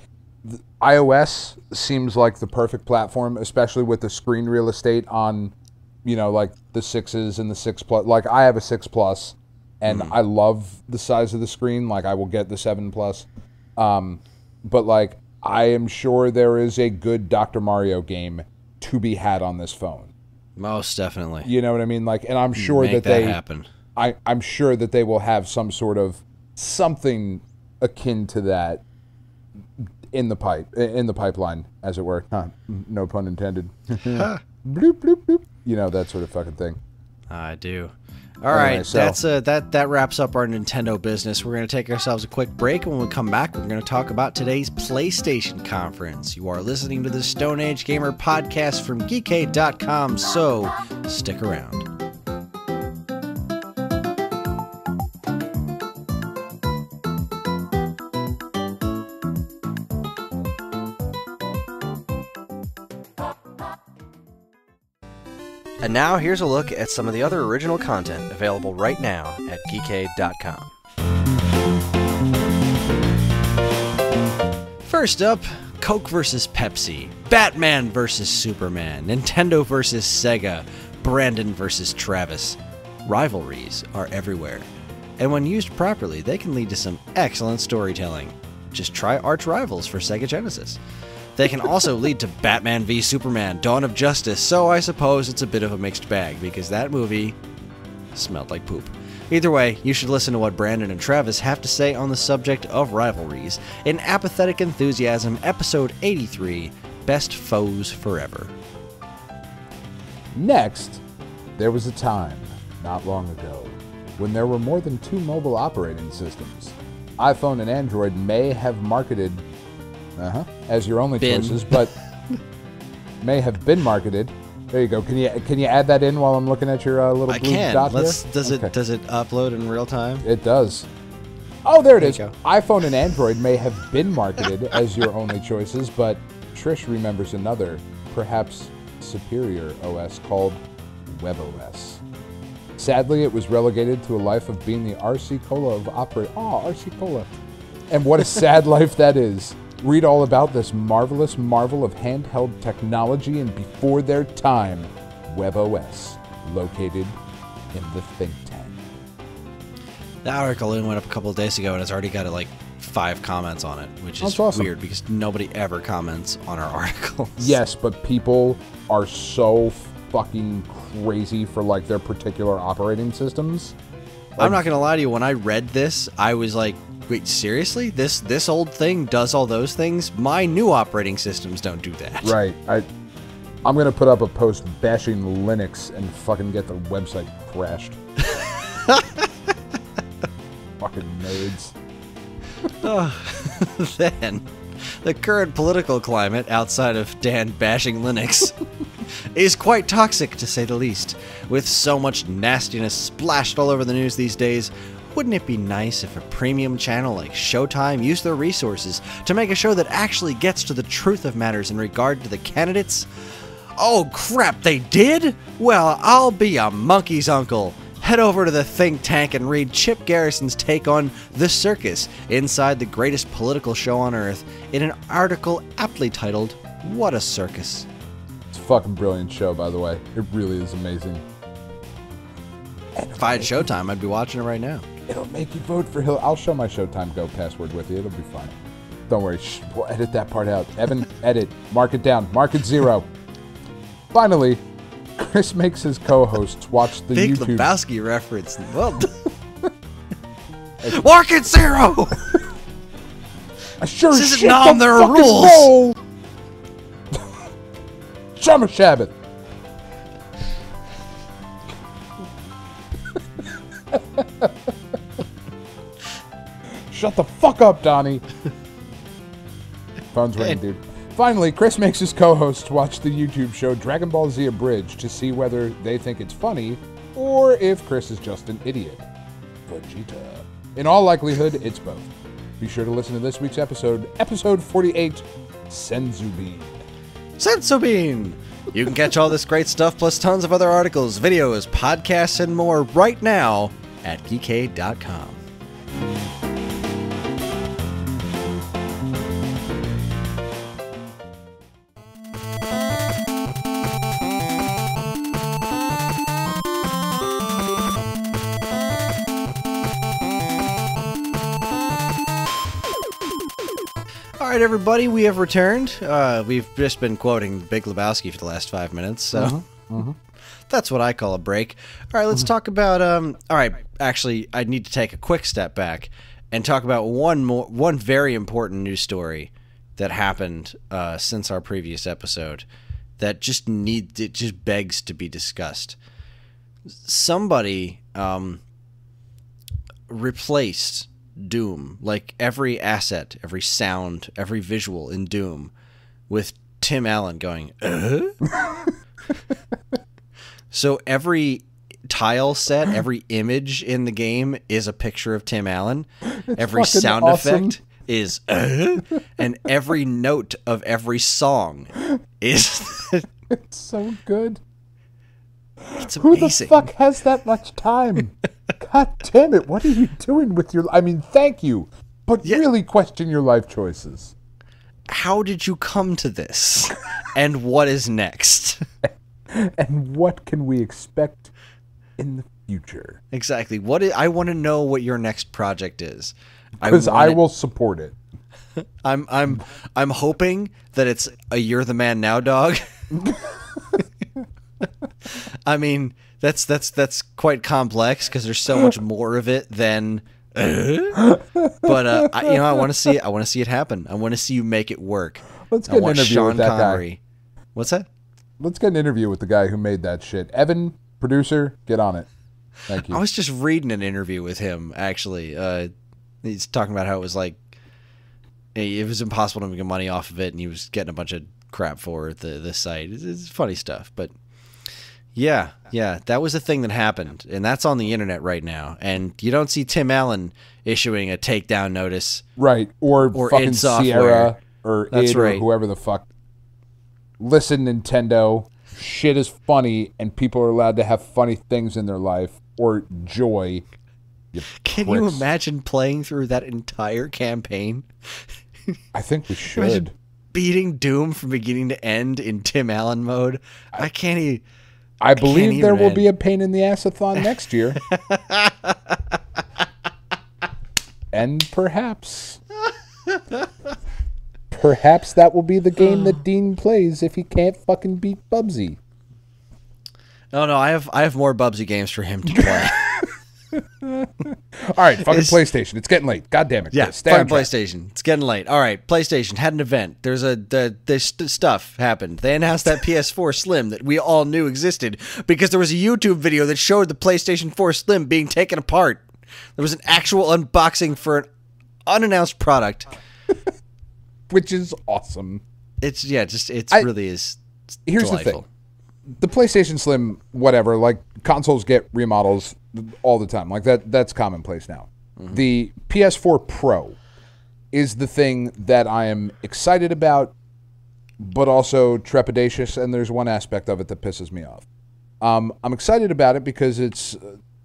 iOS seems like the perfect platform, especially with the screen real estate on, like the 6s and the 6 Plus. Like, I have a 6 Plus, and I love the size of the screen. Like, I will get the 7 Plus. But, like, I am sure there is a good Dr. Mario game to be had on this phone. Most definitely. You know what I mean? Like, and I'm sure that happen. I'm sure that they will have something akin to that in the pipeline, as it were. Huh, no pun intended. Bloop, bloop, bloop. That sort of fucking thing. I do. All right, so that wraps up our Nintendo business. We're going to take ourselves a quick break, and when we come back, we're going to talk about today's PlayStation conference. You are listening to the Stone Age Gamer podcast from Geekade.com, so stick around. And now, here's a look at some of the other original content available right now at Geekade.com. First up, Coke vs. Pepsi, Batman vs. Superman, Nintendo vs. Sega, Brandon vs. Travis. Rivalries are everywhere, and when used properly, they can lead to some excellent storytelling. Just try Arch Rivals for Sega Genesis. They can also lead to Batman v Superman, Dawn of Justice, so I suppose it's a bit of a mixed bag, because that movie smelled like poop. Either way, you should listen to what Brandon and Travis have to say on the subject of rivalries in Apathetic Enthusiasm, Episode 83, Best Foes Forever. Next, there was a time, not long ago, when there were more than 2 mobile operating systems. iPhone and Android may have marketed as your only choices, but may have been marketed. There you go. Can you add that in while I'm looking at your little blue dot here? Does it upload in real time? It does. Oh, there it is. iPhone and Android may have been marketed as your only choices, but Trish remembers another, perhaps superior OS called WebOS. Sadly, it was relegated to a life of being the RC Cola of operating. Oh, RC Cola. And what a sad life that is. Read all about this marvelous marvel of handheld technology and before their time, WebOS, located in the think tank. That article only went up a couple of days ago, and it's already got like 5 comments on it, which is awesome. Weird because nobody ever comments on our articles. Yes, but people are so fucking crazy for like their particular operating systems. Like, I'm not gonna lie to you. When I read this, I was like, wait, seriously? This old thing does all those things? My new operating systems don't do that. Right. I'm going to put up a post bashing Linux and fucking get the website crashed. Fucking nerds. Then, the current political climate outside of Dan bashing Linux is quite toxic, to say the least. With so much nastiness splashed all over the news these days, wouldn't it be nice if a premium channel like Showtime used their resources to make a show that actually gets to the truth of matters in regard to the candidates? Oh crap, they did? Well, I'll be a monkey's uncle. Head over to the think tank and read Chip Garrison's take on The Circus inside the greatest political show on earth in an article aptly titled, What a Circus. It's a fucking brilliant show, by the way. It really is amazing. If I had Showtime, I'd be watching it right now. It'll make you vote for Hill. I'll share my Showtime Go password with you. It'll be fine. Don't worry. We'll edit that part out. Evan, edit. Mark it down. Mark it 0. Finally, Kris makes his co-hosts watch the Big YouTube. Lebowski reference. Well, Mark it 0! I sure this as isn't shit Nom, don't there are fucking rules. roll. Summer Shabbat. Shut the fuck up, Donnie. Phone's ringing, dude. Finally, Kris makes his co-hosts watch the YouTube show Dragon Ball Z Abridged to see whether they think it's funny or if Kris is just an idiot. Vegeta. In all likelihood, it's both. Be sure to listen to this week's episode, episode 48, Senzu Bean. Senzu Bean! You can catch all this great stuff plus tons of other articles, videos, podcasts, and more right now at geekade.com. All right, everybody, we have returned. We've just been quoting Big Lebowski for the last 5 minutes, so that's what I call a break. All right, let's talk about. All right, actually, I need to take a quick step back and talk about one very important news story that happened since our previous episode that just begs to be discussed. Somebody replaced Doom, like every asset, every sound, every visual in Doom, with Tim Allen going, So every tile set, every image in the game is a picture of Tim Allen. Every sound effect is and every note of every song is It's so good. It's Who amazing. the fuck has that much time? God damn it, what are you doing with your... I mean, thank you, but really question your life choices. How did you come to this? And what is next? And what can we expect in the future? Exactly. I want to know what your next project is. Because I will support it. I'm hoping that it's a You're the Man Now dog. I mean, that's quite complex because there's so much more of it than. But I want to see it. I want to see it happen. I want to see you make it work. Let's get an interview with that guy. What's that? Let's get an interview with the guy who made that shit. Evan, producer, get on it. Thank you. I was just reading an interview with him actually. He's talking about how it was like it was impossible to make money off of it, and he was getting a bunch of crap for the site. It's funny stuff, but. Yeah, that was a thing that happened, and that's on the internet right now. And you don't see Tim Allen issuing a takedown notice, right? Or fucking id Software. Sierra or That's id right. or whoever the fuck. Listen, Nintendo, shit is funny, and people are allowed to have funny things in their life or joy. Can you imagine playing through that entire campaign? I think we should. Imagine beating Doom from beginning to end in Tim Allen mode. I can't even. I believe there will be a pain in the ass-a-thon next year. And perhaps that will be the game that Dean plays if he can't fucking beat Bubsy. Oh no, I have more Bubsy games for him to play. All right, fucking PlayStation. It's getting late. God damn it. Yeah, fucking PlayStation. It's getting late. All right, PlayStation had an event. There's stuff happened. They announced that PS4 Slim that we all knew existed because there was a YouTube video that showed the PlayStation 4 Slim being taken apart. There was an actual unboxing for an unannounced product, which is awesome. It's really is. Here's delightful. the thing. The PlayStation Slim, whatever, like consoles get remodels all the time. Like that's commonplace now. Mm-hmm. The PS4 Pro is the thing that I am excited about, but also trepidatious, and there's one aspect of it that pisses me off. I'm excited about it because it's,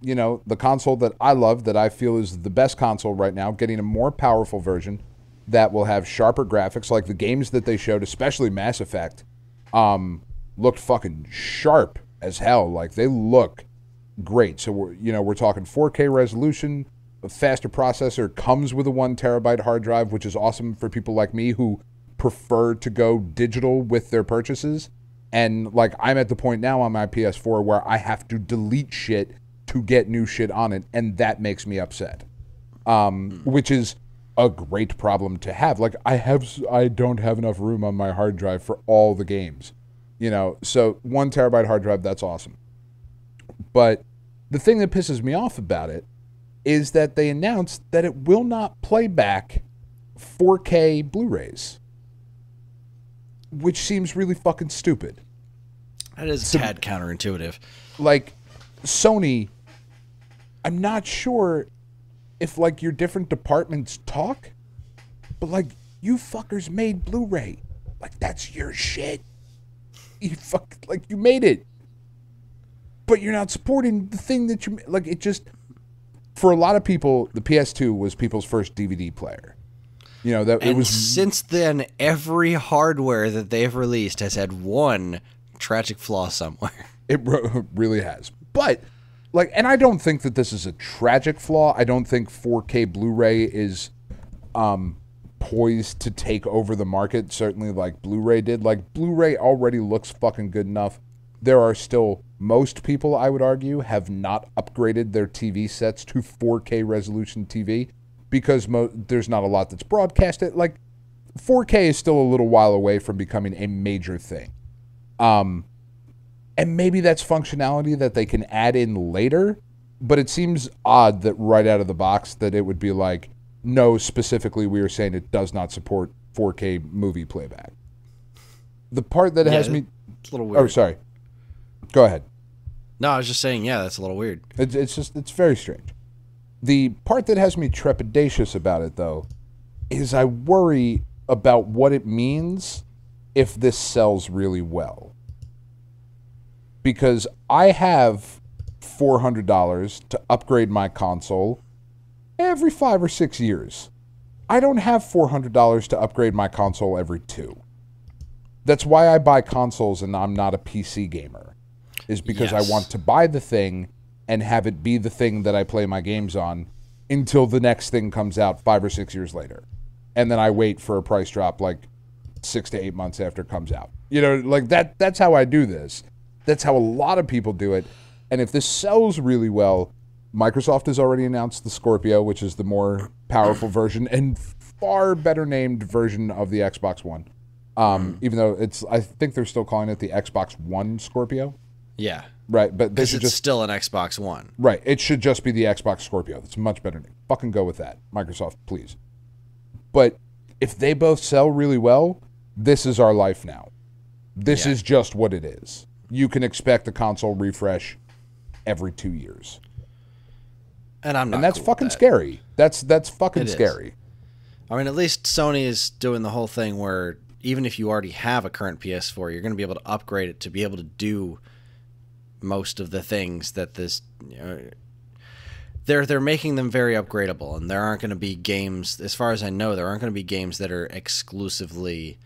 the console that I love, that I feel is the best console right now, getting a more powerful version that will have sharper graphics, like the games that they showed, especially Mass Effect, looked fucking sharp as hell. Like, they look great. So we're talking 4K resolution, a faster processor, comes with a 1 terabyte hard drive, which is awesome for people like me who prefer to go digital with their purchases. And like, I'm at the point now on my PS4 where I have to delete shit to get new shit on it, and that makes me upset. Which is a great problem to have. Like, I don't have enough room on my hard drive for all the games. So 1 terabyte hard drive, that's awesome. But the thing that pisses me off about it is that they announced that it will not play back 4K Blu-rays, which seems really fucking stupid. That is a tad counterintuitive. Like, Sony, I'm not sure if, like, your different departments talk, but, like, you fuckers made Blu-ray. Like, that's your shit. You made it. But you're not supporting the thing that you... Like, it just... For a lot of people, the PS2 was people's first DVD player. You know, that and it was... since then, every hardware that they've released has had one tragic flaw somewhere. It really has. But, like, and I don't think that this is a tragic flaw. I don't think 4K Blu-ray is poised to take over the market, certainly like Blu-ray did. Like, Blu-ray already looks fucking good enough. There are still, most people, I would argue, have not upgraded their TV sets to 4K resolution TV because there's not a lot that's broadcasted. Like, 4K is still a little while away from becoming a major thing. And maybe that's functionality that they can add in later, but it seems odd that right out of the box that it would be like, no, specifically we are saying it does not support 4K movie playback. The part that has me... It's a little weird. Oh, sorry. Go ahead. No, I was just saying, yeah, that's a little weird. It's very strange. The part that has me trepidatious about it, though, is I worry about what it means if this sells really well. Because I have $400 to upgrade my console every 5 or 6 years. I don't have $400 to upgrade my console every 2. That's why I buy consoles and I'm not a PC gamer. Is because I want to buy the thing and have it be the thing that I play my games on until the next thing comes out 5 or 6 years later. And then I wait for a price drop like 6 to 8 months after it comes out. You know, like that's how I do this. That's how a lot of people do it. And if this sells really well, Microsoft has already announced the Scorpio, which is the more powerful version and far better named version of the Xbox One. Even though I think they're still calling it the Xbox One Scorpio. Yeah. Right, but they should it's still an Xbox One. Right, it should just be the Xbox Scorpio. That's a much better name. Fucking go with that, Microsoft, please. But if they both sell really well, this is our life now. This is just what it is. You can expect a console refresh every 2 years. And I'm not. And that's cool fucking with that. scary. That's fucking scary. I mean, at least Sony is doing the whole thing where even if you already have a current PS4, you're going to be able to upgrade it to be able to do most of the things that this... They're making them very upgradable, and there aren't going to be games, as far as I know, there aren't going to be games that are exclusively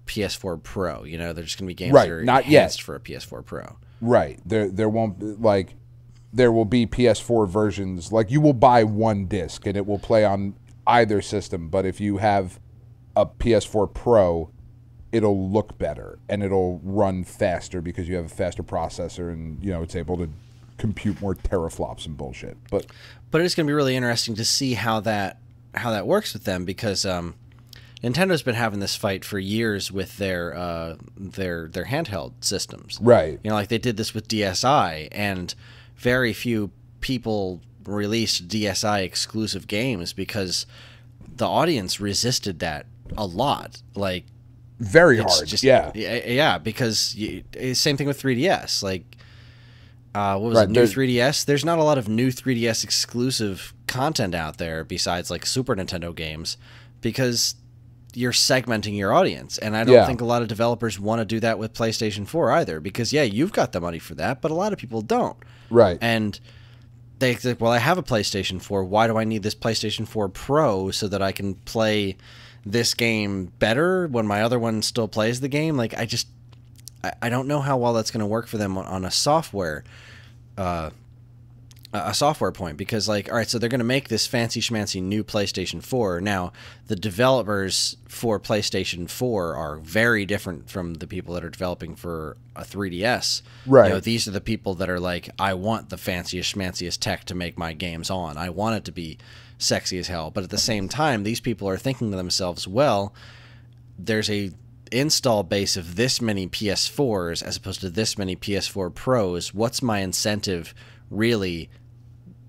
PS4 Pro. You know, they're just going to be games that are enhanced for a PS4 Pro. Right. There won't, like, there will be PS4 versions. Like, you will buy one disc, and it will play on either system, but if you have a PS4 Pro, it'll look better, and it'll run faster because you have a faster processor, and, you know, it's able to compute more teraflops and bullshit. But it's going to be really interesting to see how that works with them, because Nintendo's been having this fight for years with their handheld systems. Right. You know, like they did this with DSi, and very few people released DSi exclusive games because the audience resisted that a lot. Like, very hard. Just, yeah, because same thing with 3DS. Like, what was it, new 3DS? There's not a lot of new 3DS exclusive content out there besides like Super Nintendo games, because you're segmenting your audience. And I don't think a lot of developers want to do that with PlayStation 4 either, because you've got the money for that, but a lot of people don't. Right. And they think, well, I have a PlayStation 4. Why do I need this PlayStation 4 Pro so that I can play this game better when my other one still plays the game? Like, I don't know how well that's going to work for them on a software point, because, like, all right, so they're going to make this fancy schmancy new PlayStation 4. Now, the developers for PlayStation 4 are very different from the people that are developing for a 3DS. Right. You know, these are the people that are like, I want the fanciest schmanciest tech to make my games on. I want it to be sexy as hell. But at the same time, these people are thinking to themselves, well, there's a install base of this many PS4s as opposed to this many PS4 Pros. What's my incentive really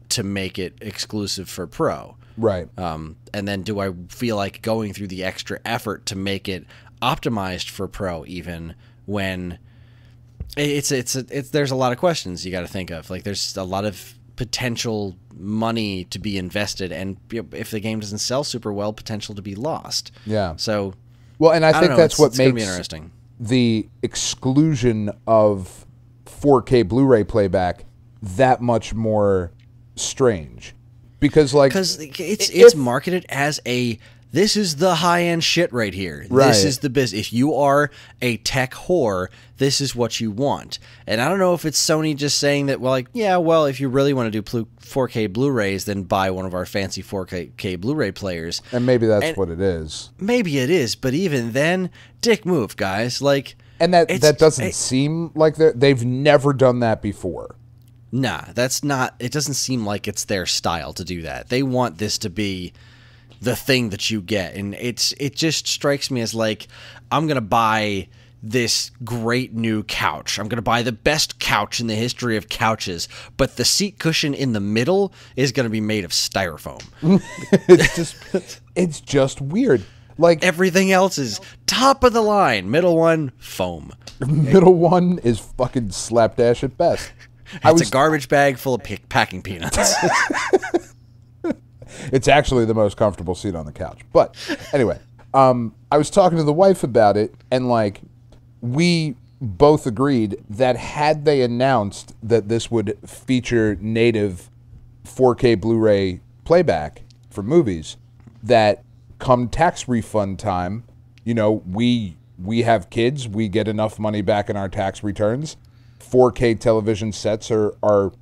to make it exclusive for Pro? Right. And then do I feel like going through the extra effort to make it optimized for Pro, even when There's a lot of questions you got to think of. Like, there's a lot of potential money to be invested, and if the game doesn't sell super well, potential to be lost. Yeah. So, well, and I think that's what it's gonna be makes interesting. The exclusion of 4K Blu-ray playback that much more strange, because it's marketed as this is the high-end shit right here. Right. This is the business. If you are a tech whore, this is what you want. And I don't know if it's Sony just saying that, well, if you really want to do 4K Blu-rays, then buy one of our fancy 4K Blu-ray players. And maybe that's what it is. Maybe it is, but even then, dick move, guys. And that doesn't seem like they've never done that before. Nah, that's not. It doesn't seem like it's their style to do that. They want this to be the thing that you get, and it just strikes me as I'm gonna buy this great new couch. I'm gonna buy the best couch in the history of couches, but the seat cushion in the middle is gonna be made of styrofoam. It's just weird. Like, everything else is top of the line. Middle one, foam. Middle one is fucking slapdash at best. It's a garbage bag full of packing peanuts. It's actually the most comfortable seat on the couch. But anyway, I was talking to the wife about it, and we both agreed that had they announced that this would feature native 4K Blu-ray playback for movies, that come tax refund time, we have kids, we get enough money back in our tax returns. 4K television sets are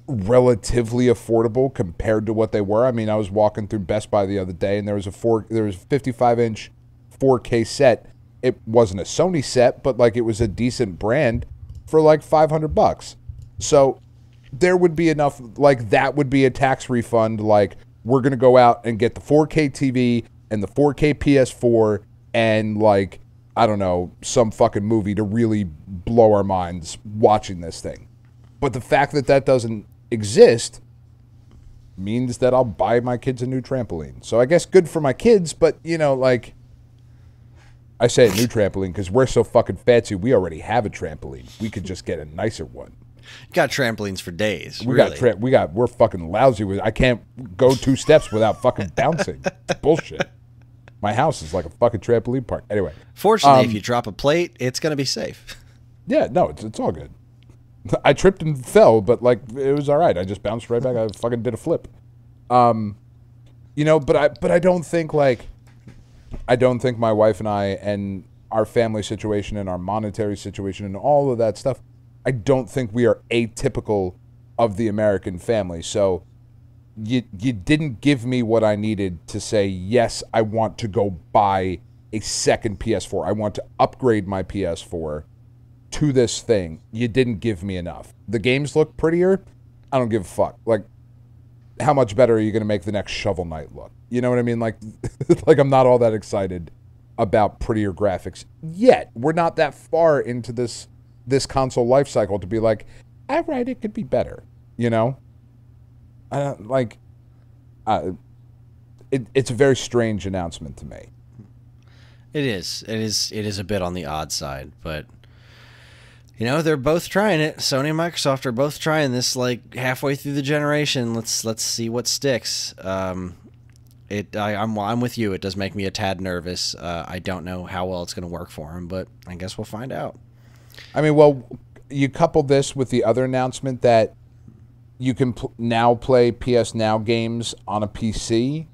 relatively affordable compared to what they were. I mean, I was walking through Best Buy the other day, and there was a 55-inch 4K set. It wasn't a Sony set, but it was a decent brand for $500. So there would be enough, that would be a tax refund. We're going to go out and get the 4K TV and the 4K PS4 and I don't know, some fucking movie to really blow our minds watching this thing. But the fact that doesn't exist means that I'll buy my kids a new trampoline. So I guess good for my kids, but I say a new trampoline because we're so fucking fancy. We already have a trampoline. We could just get a nicer one. Got trampolines for days. We're fucking lousy. I can't go 2 steps without fucking bouncing. Bullshit. My house is like a fucking trampoline park. Anyway. Fortunately, if you drop a plate, it's going to be safe. Yeah, no, it's all good. I tripped and fell, but it was all right. I just bounced right back. I fucking did a flip. But I don't think my wife and I and our family situation and our monetary situation and all of that stuff, I don't think we are atypical of the American family. So you didn't give me what I needed to say, yes, I want to go buy a second PS4. I want to upgrade my PS4 to this thing. You didn't give me enough. The games look prettier. I don't give a fuck. How much better are you going to make the next Shovel Knight look? You know what I mean? I'm not all that excited about prettier graphics yet. We're not that far into this console life cycle to be all right, it could be better. I don't it's a very strange announcement to me. It is a bit on the odd side, but they're both trying it. Sony and Microsoft are both trying this halfway through the generation. Let's see what sticks. I'm with you. It does make me a tad nervous. I don't know how well it's going to work for them, but I guess we'll find out. I mean, well, you couple this with the other announcement that you can now play PS Now games on a PC.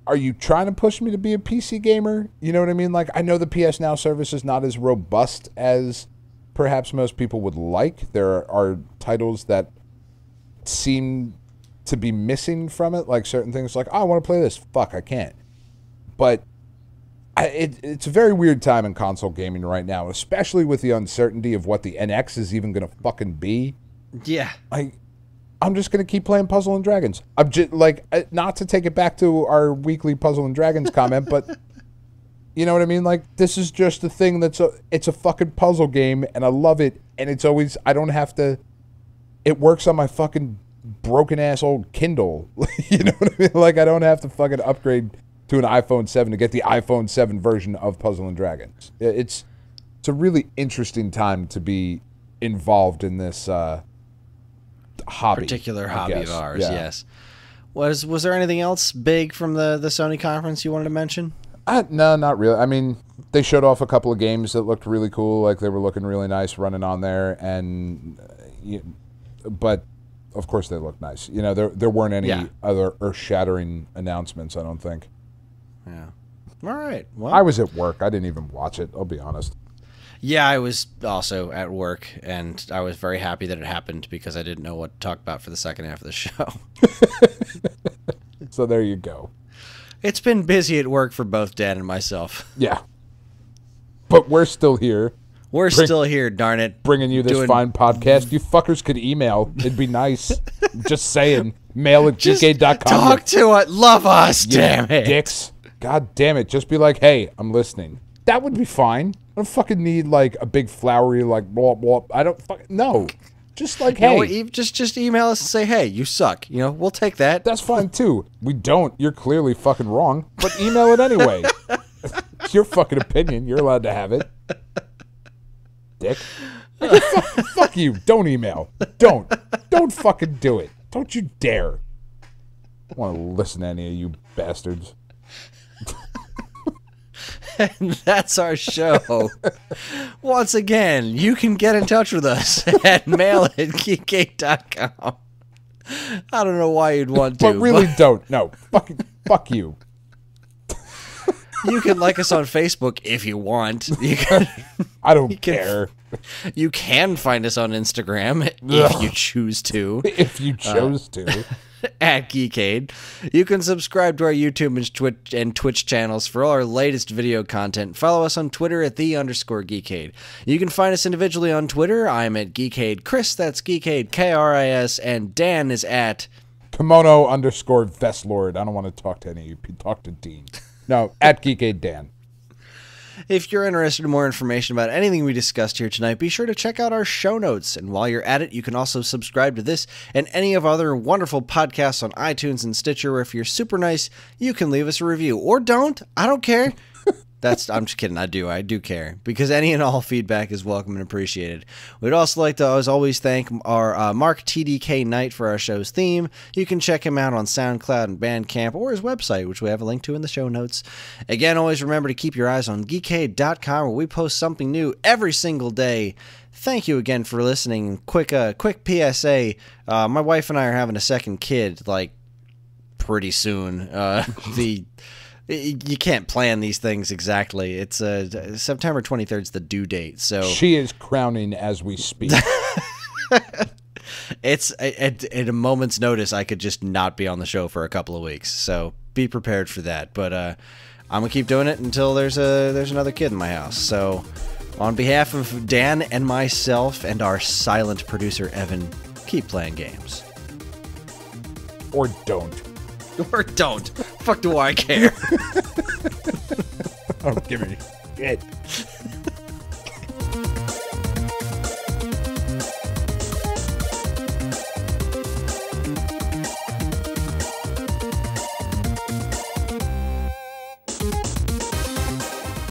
Are you trying to push me to be a PC gamer? You know what I mean? I know the PS Now service is not as robust as perhaps most people would like. There are titles that seem to be missing from it, certain things I want to play this. Fuck, I can't. But it's a very weird time in console gaming right now, especially with the uncertainty of what the NX is even going to fucking be. Yeah. I'm just going to keep playing Puzzle and Dragons. I'm just not to take it back to our weekly Puzzle and Dragons comment, but you know what I mean? This is just a thing it's a fucking puzzle game, and I love it, and it's always, I don't have to, it works on my fucking broken ass old Kindle. You know what I mean? I don't have to fucking upgrade to an iPhone 7 to get the iPhone 7 version of Puzzle and Dragons. It's it's a really interesting time to be involved in this hobby. Particular I hobby guess. of ours, Yeah. yes. Was there anything else big from the Sony conference you wanted to mention? No, not really. I mean, they showed off a couple of games that looked really cool. Like, they were looking really nice running on there. And, but, of course, they looked nice. You know, there weren't any other earth-shattering announcements, I don't think. Yeah. All right. Well, I was at work. I didn't even watch it, I'll be honest. yeah, I was also at work, and I was very happy that it happened because I didn't know what to talk about for the second half of the show. So there you go. It's been busy at work for both Dan and myself. Yeah. But we're still here. We're still here, darn it. Bringing you this fine podcast. You fuckers could email. It'd be nice. Just saying. Mail at gk.com. Talk to us. Love us, damn it. Dicks. God damn it. Just be like, hey, I'm listening. That would be fine. I don't fucking need, like, a big flowery, like, blah, blah. I don't fucking... No. Just like, hey. You know, just email us and say, hey, you suck. You know, we'll take that. That's fine, too. We don't. You're clearly fucking wrong. But email it anyway. It's your fucking opinion. You're allowed to have it. Dick. Fuck you. Don't email. Don't. Don't fucking do it. Don't you dare. I don't want to listen to any of you bastards. And that's our show. Once again, you can get in touch with us at mail@geekgate.com. I don't know why you'd want to. But really don't. No. Fuck you. You can like us on Facebook if you want. You can, I don't care. You can find us on Instagram if you choose to. If you chose to. At Geekade. You can subscribe to our YouTube and Twitch channels for all our latest video content. Follow us on Twitter at @the_Geekade. You can find us individually on Twitter. I'm at Geekade Kris, that's Geekade Kris, and Dan is at Kimono_Vestlord. I don't want to talk to any of you. Talk to Dean. No, at Geekade Dan. If you're interested in more information about anything we discussed here tonight, be sure to check out our show notes. And while you're at it, you can also subscribe to this and any of our other wonderful podcasts on iTunes and Stitcher, where if you're super nice, you can leave us a review. Or don't. I don't care. I'm just kidding. I do care, because any and all feedback is welcome and appreciated. We'd also like to, as always, thank our Mark TDK Knight for our show's theme. You can check him out on SoundCloud and Bandcamp, or his website, which we have a link to in the show notes. Again, always remember to keep your eyes on geekade.com, where we post something new every single day. Thank you again for listening. Quick PSA. My wife and I are having a second kid, like, pretty soon. You can't plan these things exactly. It's September 23rd is the due date. So she is crowning as we speak. It's at a moment's notice. I could just not be on the show for a couple of weeks. So be prepared for that. But I'm gonna keep doing it until there's another kid in my house. So on behalf of Dan and myself and our silent producer Evan, keep playing games. Or don't. Or don't. Fuck do I care? Oh, give me shit.